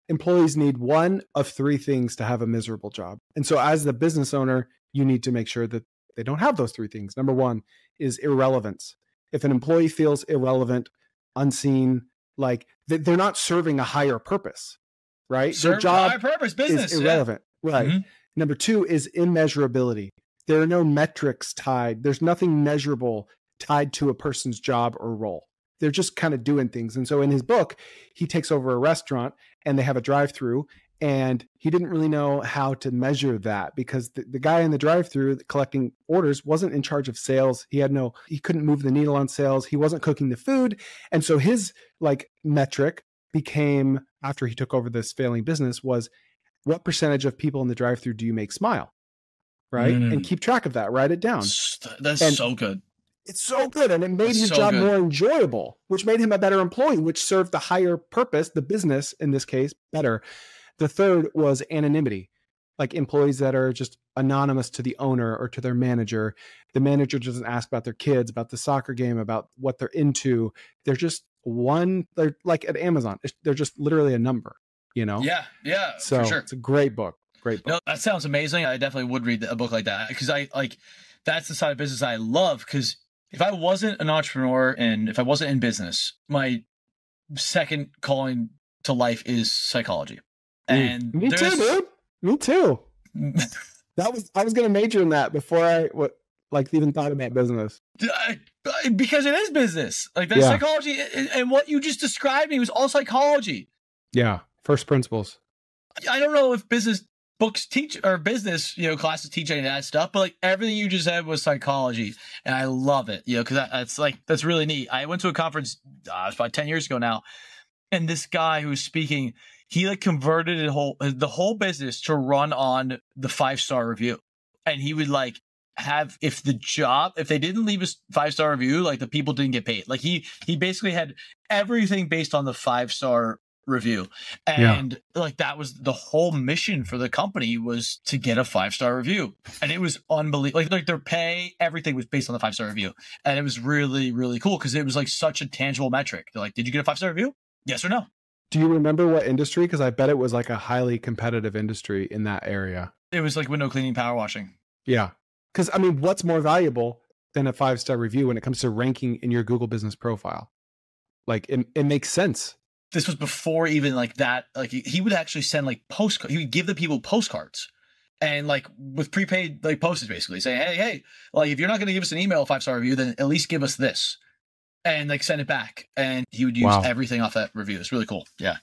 employees need one of 3 things to have a miserable job. And so as the business owner, you need to make sure that they don't have those 3 things. Number 1 is irrelevance. If an employee feels irrelevant, unseen, like they're not serving a higher purpose, right? Their job higher purpose, business, is irrelevant. Yeah. Right. Mm-hmm. Number 2 is immeasurability. There are no metrics tied. There's nothing measurable tied to a person's job or role. They're just kind of doing things. And so in his book, he takes over a restaurant and they have a drive-through, and he didn't really know how to measure that because the guy in the drive-through collecting orders wasn't in charge of sales. He couldn't move the needle on sales. He wasn't cooking the food. And so his like metric became, after he took over this failing business, was what percentage of people in the drive-through do you make smile? Right. And keep track of that. Write it down. That's so good. It's so good. And it made his job more enjoyable, which made him a better employee, which served the higher purpose, the business in this case, better. The third was anonymity, like employees that are just anonymous to the owner or to their manager. The manager doesn't ask about their kids, about the soccer game, about what they're into. They're just they're like at Amazon. They're just literally a number, Yeah. So for sure. It's a great book. Great book. No, that sounds amazing. I definitely would read a book like that because that's the side of business I love. Because if I wasn't an entrepreneur and if I wasn't in business, my second calling to life is psychology. And me too, dude. Me too. I was going to major in that before I even thought about business. Because it is business. Like that psychology and what you just described me was all psychology. Yeah, first principles. I don't know if business books teach or business, classes teach any of that stuff, but like everything you just said was psychology, and I love it, because that's really neat. I went to a conference, it was about 10 years ago now, and this guy who was speaking, he like converted the whole business to run on the 5-star review, and he would like have if they didn't leave a 5-star review, like the people didn't get paid. Like he basically had everything based on the 5-star review, and like that was the whole mission for the company, was to get a 5-star review, and it was unbelievable. Like their pay, everything was based on the 5-star review, and it was really, really cool because it was like such a tangible metric. They're like, did you get a 5-star review? Yes or no? Do you remember what industry? Because I bet it was like a highly competitive industry in that area. It was like window cleaning, power washing. Yeah, because I mean, what's more valuable than a 5-star review when it comes to ranking in your Google business profile? Like it makes sense. This was before even like that. Like he would actually send like postcards. He would give the people postcards, and like with prepaid like postage, basically say, hey, like if you're not going to give us an email 5-star review, then at least give us this, and like send it back. And he would use everything off that review. It's really cool. Yeah.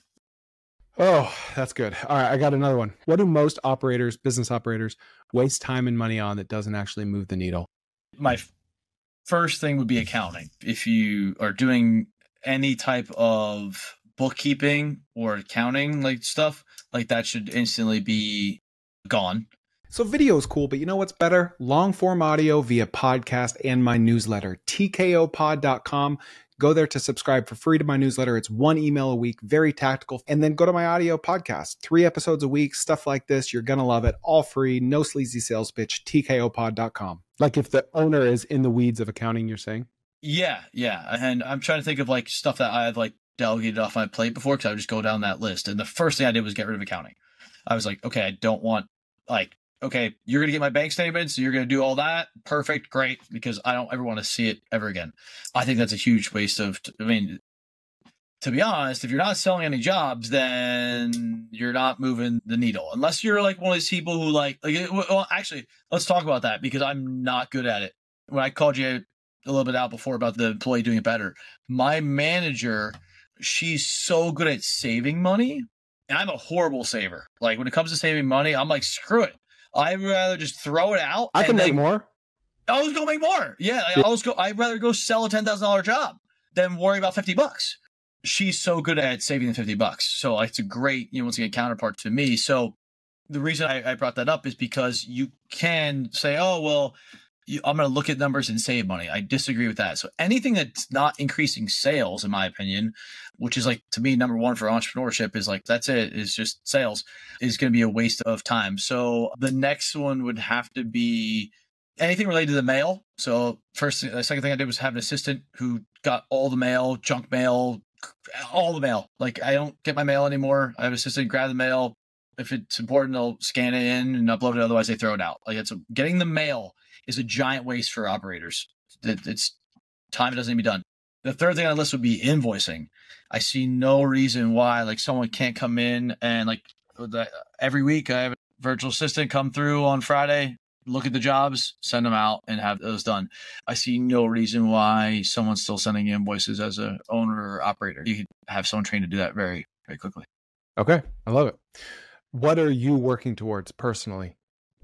Oh, that's good. All right, I got another one. What do most operators, business operators, waste time and money on that doesn't actually move the needle? My first thing would be accounting. If you are doing any type of bookkeeping or accounting like stuff, like that should instantly be gone. So video is cool, but you know what's better? Long form audio via podcast and my newsletter, tkopod.com. Go there to subscribe for free to my newsletter. It's one email a week, very tactical. And then go to my audio podcast, 3 episodes a week, stuff like this. You're going to love it. All free, no sleazy sales pitch, tkopod.com. Like if the owner is in the weeds of accounting, you're saying? Yeah, yeah. And I'm trying to think of like stuff that I've like delegated off my plate before, because I would just go down that list. And the first thing I did was get rid of accounting. I was like, okay, I don't want like, okay, you're gonna get my bank statements, you're gonna do all that. Perfect, great, because I don't ever want to see it ever again. I think that's a huge waste of, I mean, to be honest, if you're not selling any jobs, then you're not moving the needle. Unless you're like one of these people who well, actually, let's talk about that because I'm not good at it. When I called you a little bit out before about the employee doing it better, my manager, she's so good at saving money. And I'm a horrible saver. Like when it comes to saving money, I'm like, screw it. I'd rather just throw it out. I can make more. I was going to make more. Yeah. I'd rather go sell a $10,000 job than worry about $50. She's so good at saving the $50. So it's a great, once again, counterpart to me. So the reason I brought that up is because you can say, oh, well, I'm going to look at numbers and save money. I disagree with that. So anything that's not increasing sales, in my opinion, which is like, to me, number one for entrepreneurship is like, that's it, is just sales, is going to be a waste of time. So the next one would have to be anything related to the mail. So the second thing I did was have an assistant who got all the mail, junk mail, all the mail. Like I don't get my mail anymore. I have an assistant grab the mail. If it's important, they'll scan it in and upload it. Otherwise they throw it out. Like getting the mail is a giant waste for operators. It's time that doesn't need to be done. The third thing on the list would be invoicing. I see no reason why like someone can't come in and like every week I have a virtual assistant come through on Friday, look at the jobs, send them out and have those done. I see no reason why someone's still sending invoices as a owner or operator. You could have someone trained to do that very, very quickly. Okay. I love it. What are you working towards personally?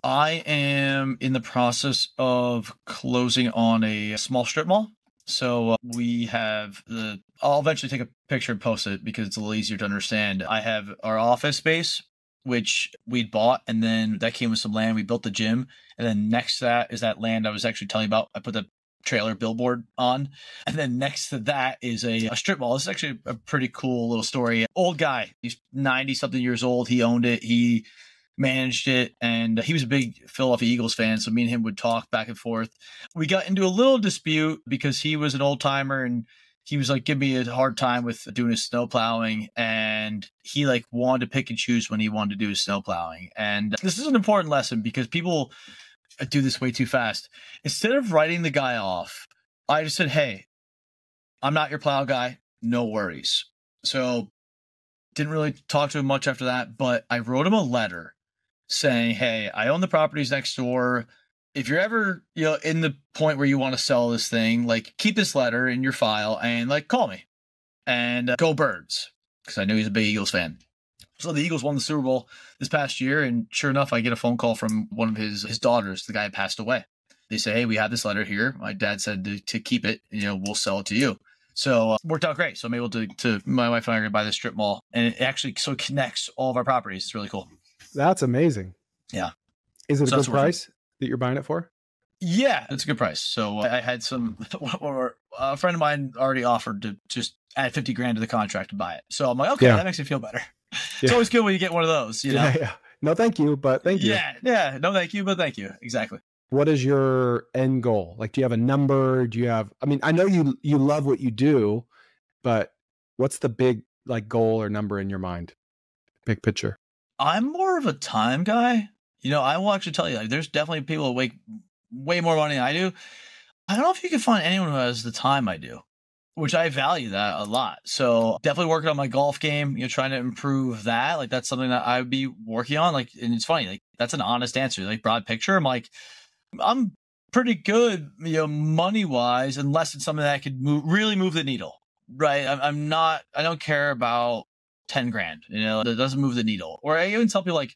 I am in the process of closing on a small strip mall. So we have I'll eventually take a picture and post it because it's a little easier to understand. I have our office space, which we'd bought, and then that came with some land. We built the gym. And then next to that is that land I was actually telling you about. I put the trailer billboard on. And then next to that is a strip mall. This is actually a pretty cool little story. Old guy, he's 90 something years old. He owned it. He managed it, and he was a big Philadelphia Eagles fan, so me and him would talk back and forth. We got into a little dispute because he was an old timer and he was like giving me a hard time with doing his snow plowing, and he like wanted to pick and choose when he wanted to do his snow plowing. And this is an important lesson because people do this way too fast. Instead of writing the guy off, I just said, hey, I'm not your plow guy, no worries. So didn't really talk to him much after that, but I wrote him a letter saying, hey, I own the properties next door. If you're ever, in the point where you want to sell this thing, like keep this letter in your file and like call me and go Birds. Because I knew he's a big Eagles fan. So the Eagles won the Super Bowl this past year. And sure enough, I get a phone call from one of his daughters. The guy passed away. They say, hey, we have this letter here. My dad said to keep it, we'll sell it to you. So it worked out great. So I'm able to my wife and I are going to buy this strip mall, and it actually so connects all of our properties. It's really cool. That's amazing. Yeah. Is it a good price that you're buying it for? Yeah, it's a good price. So I had a friend of mine already offered to just add 50 grand to the contract to buy it. So I'm like, okay, that makes me feel better. Yeah. It's always good when you get one of those, Yeah. No, thank you, but thank you. Yeah. No, thank you, but thank you. Exactly. What is your end goal? Like, do you have a number? I know you love what you do, but what's the big like goal or number in your mind? Big picture. I'm more of a time guy. I will actually tell you, like, there's definitely people who make way more money than I do. I don't know if you can find anyone who has the time I do, which I value that a lot. So definitely working on my golf game, trying to improve that. Like that's something that I would be working on. Like, and it's funny, like that's an honest answer. Like broad picture, I'm like, I'm pretty good, money wise, unless it's something that could really move the needle, right? I don't care about 10 grand, that doesn't move the needle. Or I even tell people like,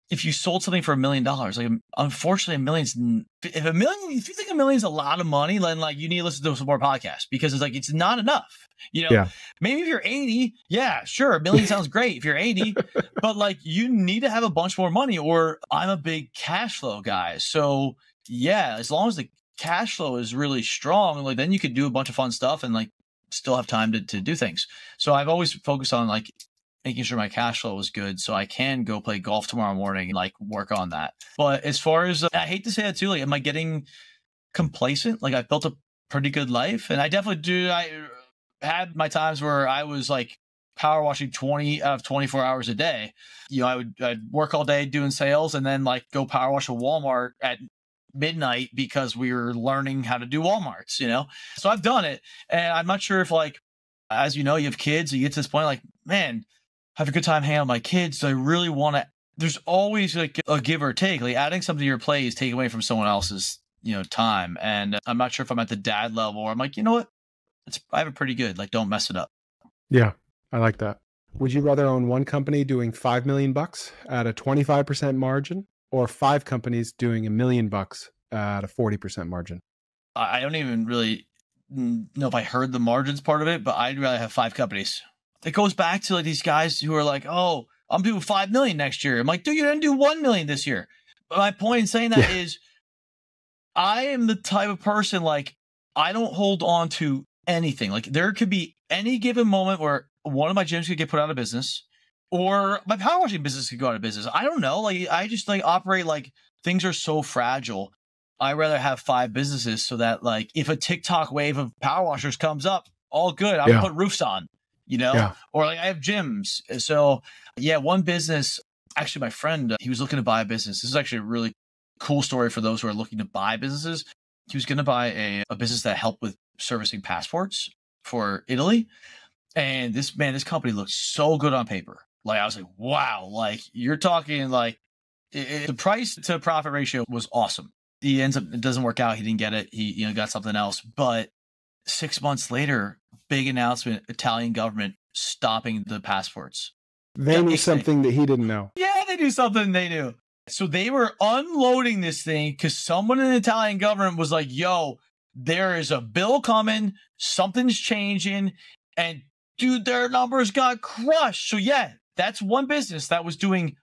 if you sold something for $1 million, like unfortunately, if you think $1 million is a lot of money, then like you need to listen to some more podcasts because it's like, it's not enough. Yeah. Maybe if you're 80, yeah, sure. $1 million sounds great if you're 80, but like you need to have a bunch more money, or I'm a big cash flow guy. So yeah, as long as the cash flow is really strong, like then you could do a bunch of fun stuff and like still have time to do things. So I've always focused on like making sure my cash flow was good so I can go play golf tomorrow morning and like work on that. But as far as, I hate to say that too, like, am I getting complacent? Like I've built a pretty good life, and I definitely do. I had my times where I was like power washing 20 out of 24 hours a day. I'd work all day doing sales and then like go power wash a Walmart at midnight because we were learning how to do Walmarts, So I've done it, and I'm not sure if like, as you have kids, you get to this point like, man, have a good time hanging out with my kids. So I really want to, there's always like a give or take, like adding something to your plate is taking away from someone else's, time. And I'm not sure if I'm at the dad level or I'm like, you know what? I have it pretty good. Like, don't mess it up. Yeah. I like that. Would you rather own one company doing $5 million at a 25% margin, or 5 companies doing $1 million at a 40% margin? I don't even really know if I heard the margins part of it, but I'd rather have 5 companies. It goes back to like these guys who are like, oh, I'm doing 5 million next year. I'm like, dude, you didn't do 1 million this year. But my point in saying that is I am the type of person, like, I don't hold on to anything. Like there could be any given moment where one of my gyms could get put out of business, or my power washing business could go out of business. I don't know. Like I just like operate like things are so fragile. I'd rather have 5 businesses so that like if a TikTok wave of power washers comes up, all good. I'm gonna put roofs on, or like I have gyms. So yeah, one business, actually my friend, he was looking to buy a business. This is actually a really cool story for those who are looking to buy businesses. He was going to buy a business that helped with servicing passports for Italy. And this company looked so good on paper. Like I was like, wow, like you're talking like the price to profit ratio was awesome. It doesn't work out. He didn't get it. He got something else. But 6 months later, big announcement, Italian government stopping the passports. They knew something that he didn't know. Yeah, they knew something they knew. So they were unloading this thing because someone in the Italian government was like, yo, there is a bill coming. Something's changing. And dude, their numbers got crushed. So yeah, that's one business that was doing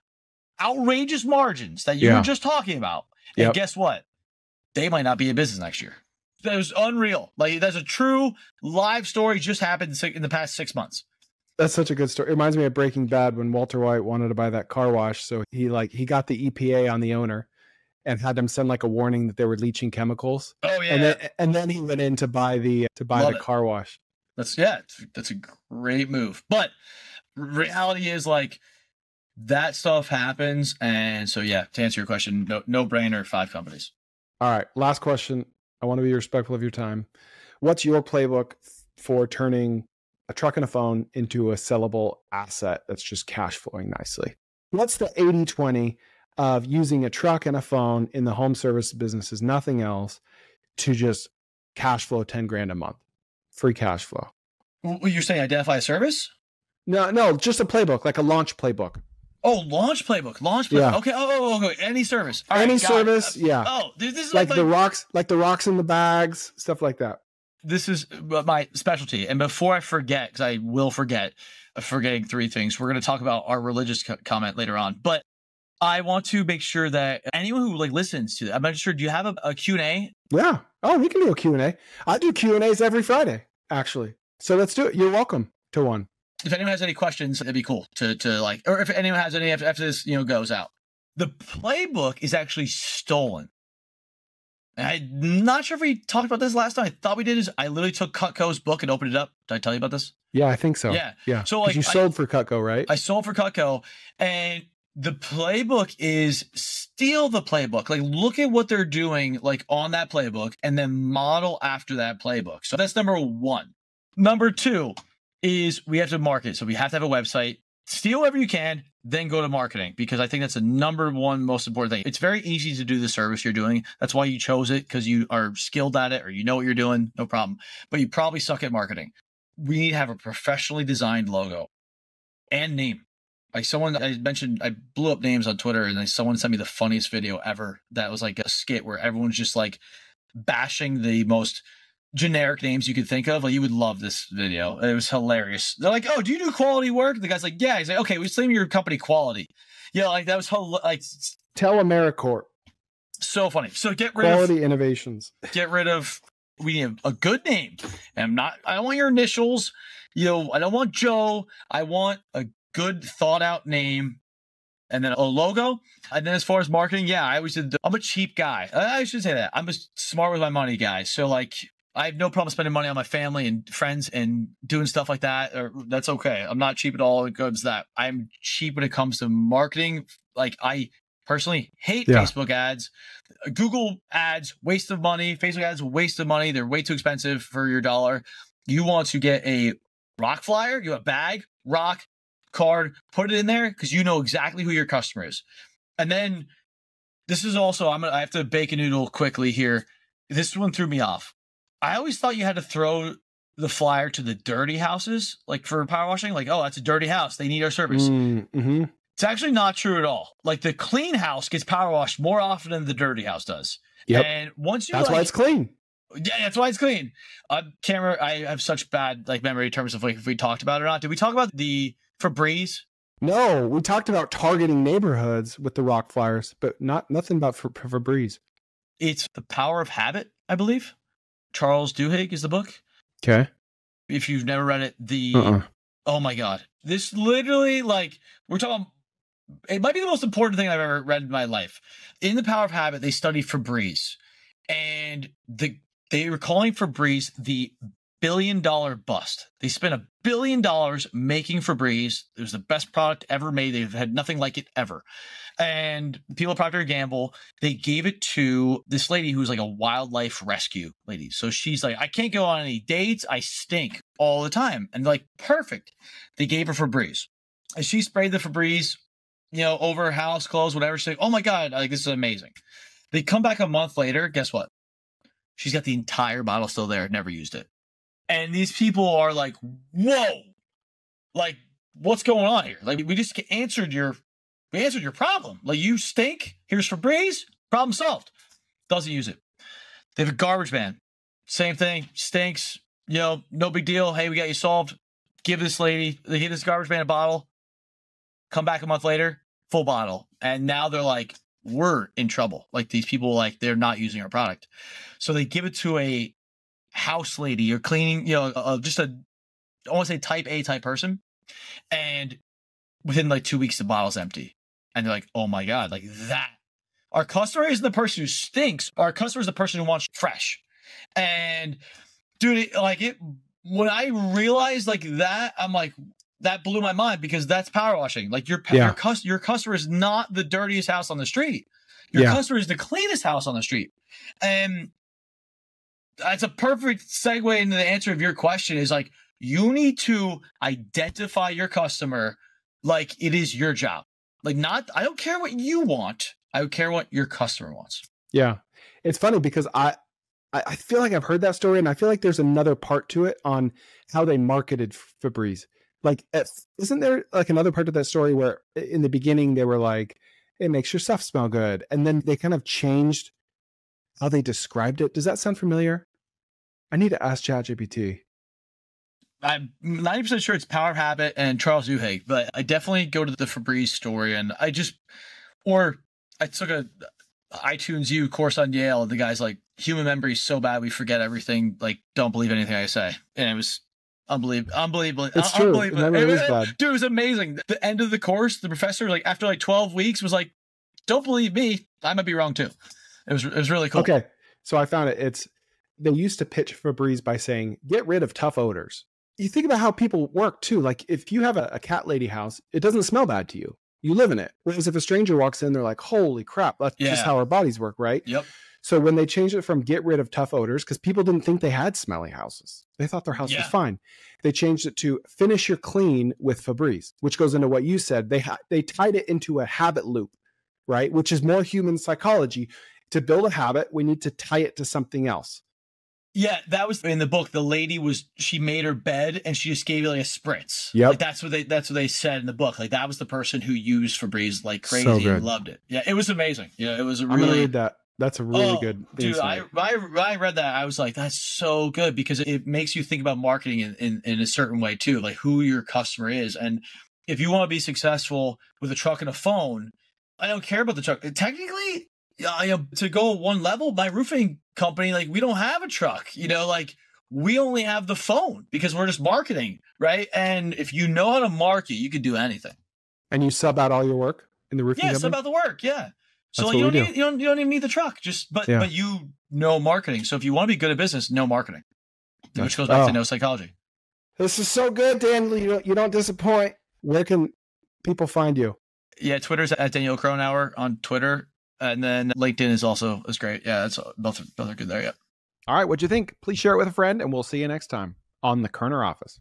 outrageous margins that you were just talking about. And guess what? They might not be in business next year. That was unreal. Like that's a true live story just happened in the past 6 months. That's such a good story. It reminds me of Breaking Bad when Walter White wanted to buy that car wash. So he got the EPA on the owner and had them send like a warning that they were leaching chemicals. Oh yeah. And then he went in to buy the car wash. That's a great move. But reality is like that stuff happens. And so yeah, to answer your question, no brainer, 5 companies. All right. Last question. I want to be respectful of your time. What's your playbook for turning a truck and a phone into a sellable asset that's just cash flowing nicely? What's the 80-20 of using a truck and a phone in the home service business as nothing else to just cash flow 10 grand a month? Free cash flow. You're saying identify a service? No, just a playbook, like a launch playbook. Oh, launch playbook. Yeah. Okay. Okay. Any service. Any service. Yeah. Oh, this is like the rocks in the bags, stuff like that. This is my specialty. And before I forget, because I will forget, forgetting 3 things, we're going to talk about our religious comment later on. But I want to make sure that anyone who like listens to it, I'm not sure, do you have a Q&A? Yeah. Oh, we can do a Q&A. I do Q&As every Friday, actually. So let's do it. You're welcome to one. If anyone has any questions, it'd be cool to like, or if anyone has any after this, goes out. The playbook is actually stolen. I'm not sure if we talked about this last time. I thought we did. I literally took Cutco's book and opened it up. Did I tell you about this? Yeah, I think so. Yeah. So like you sold for Cutco, right? I sold for Cutco, and the playbook is steal the playbook. Like look at what they're doing like on that playbook and then model after that playbook. So that's number 1. Number 2 is we have to market. So we have to have a website. Steal whatever you can, then go to marketing, because I think that's the number 1 most important thing. It's very easy to do the service you're doing. That's why you chose it, because you are skilled at it or you know what you're doing, no problem. But you probably suck at marketing. We need to have a professionally designed logo. and name. Like someone I mentioned, I blew up names on Twitter, and then someone sent me the funniest video ever. That was like a skit where everyone's just like bashing the most generic names you could think of. Like, you would love this video. It was hilarious. They're like, "Oh, do you do quality work?" The guy's like, "Yeah." He's like, "Okay, we name your company Quality." Yeah, like that was like Tell AmeriCorp. so funny. So get rid Quality of Innovations. get rid of. We need a good name. And I don't want your initials. I don't want Joe. I want a good thought out name, and then a logo. And then as far as marketing, yeah, I always did. I'm a cheap guy. I should say that. I'm a smart with my money guy. So like, I have no problem spending money on my family and friends and doing stuff like that. That's okay. I'm not cheap at all. It goes that. I'm cheap when it comes to marketing. Like, I personally hate Facebook ads. Google ads, waste of money. Facebook ads, waste of money. They're way too expensive for your dollar. You want to get a rock flyer, you have a bag, rock, card, put it in there because you know exactly who your customer is. And then this is also, I have to bake a noodle quickly here. This one threw me off. I always thought you had to throw the flyer to the dirty houses, like for power washing, like, oh, that's a dirty house, they need our service. Mm-hmm. It's actually not true at all. Like, the clean house gets power washed more often than the dirty house does. Yep. And once you that's why it's clean. Yeah, that's why it's clean. Cameron, I have such bad like memory in terms of like if we talked about it or not. Did we talk about the Febreze? No, we talked about targeting neighborhoods with the rock flyers, but nothing about Febreze. It's The Power of Habit, I believe. Charles Duhigg is the book. Okay. If you've never read it, oh my God. This literally, like, we're talking, it might be the most important thing I've ever read in my life. In The Power of Habit, they studied Febreze. And they were calling Febreze the billion-dollar bust. They spent $1 billion making Febreze. It was the best product ever made. They've had nothing like it ever. And people at Procter & Gamble, they gave it to this lady who's like a wildlife rescue lady. So she's like, I can't go on any dates. I stink all the time. And like, perfect. They gave her Febreze. And she sprayed the Febreze, over her house, clothes, whatever. She's like, oh my God, like, this is amazing. They come back a month later. Guess what? She's got the entire bottle still there. Never used it. And these people are like, whoa, like, what's going on here? Like, we just answered your problem. Like, you stink. Here's Febreze. Problem solved. Doesn't use it. They have a garbage man. Same thing. Stinks. No big deal. Hey, we got you solved. They give this garbage man a bottle. Come back a month later, full bottle. And now they're like, we're in trouble. Like, these people, like, they're not using our product. So they give it to a house lady or cleaning, just I want to say type A type person. And within like 2 weeks, the bottle's empty. And they're like, oh my God, like that. Our customer isn't the person who stinks. Our customer is the person who wants fresh. And dude, when I realized like that, I'm like, that blew my mind because that's power washing. Like, your customer is not the dirtiest house on the street. Your customer is the cleanest house on the street. And that's a perfect segue into the answer of your question is like, you need to identify your customer like it is your job. Like, I don't care what you want. I care what your customer wants. Yeah. It's funny because I feel like I've heard that story, and I feel like there's another part to it on how they marketed Febreze. Like, isn't there like another part of that story where in the beginning they were like, it makes your stuff smell good. And then they kind of changed how they described it. Does that sound familiar? I need to ask ChatGPT. I'm 90% sure it's Power of Habit and Charles Duhigg, but I definitely go to the Febreze story. And I took a iTunes U course on Yale. And the guy's like, human memory is so bad we forget everything. Like, don't believe anything I say. And it was unbelievable. It's true. It dude, it was amazing. The end of the course, the professor, like, after like 12 weeks was like, don't believe me. I might be wrong too. It was really cool. Okay. So I found it. They used to pitch Febreze by saying, get rid of tough odors. You think about how people work too. Like, if you have a cat lady house, it doesn't smell bad to you. You live in it. Whereas if a stranger walks in, they're like, holy crap, that's just how our bodies work, right? Yep. So when they changed it from get rid of tough odors, because people didn't think they had smelly houses. They thought their house was fine. They changed it to finish your clean with Febreze, which goes into what you said. They tied it into a habit loop, right? Which is more human psychology. To build a habit, we need to tie it to something else. Yeah, that was in the book. The lady she made her bed and she just gave you like a spritz. Yep. Like that's what they said in the book. Like that was the person who used Febreze like So crazy good. and loved it. Yeah, it was amazing. Yeah, it was a I'm gonna really read that. That's a really good dude. insight. When I read that, I was like, that's so good because it makes you think about marketing in a certain way too, like who your customer is. And if you want to be successful with a truck and a phone, I don't care about the truck. Technically, to go one level, my roofing company, like we don't have a truck, like we only have the phone because we're just marketing, right? And if you know how to market, you can do anything. And you sub out all your work in the roofing company? Sub out the work. Yeah. So That's like, what we do. you don't even need the truck. But you know marketing. So if you want to be good at business, know marketing, which goes back to know psychology. This is so good, Dan. You don't disappoint. Where can people find you? Yeah, Twitter's at Daniel Koerner on Twitter, and then LinkedIn is great. Yeah, it's both are good there. Yeah. All right, what'd you think? Please share it with a friend, and we'll see you next time on the Koerner Office.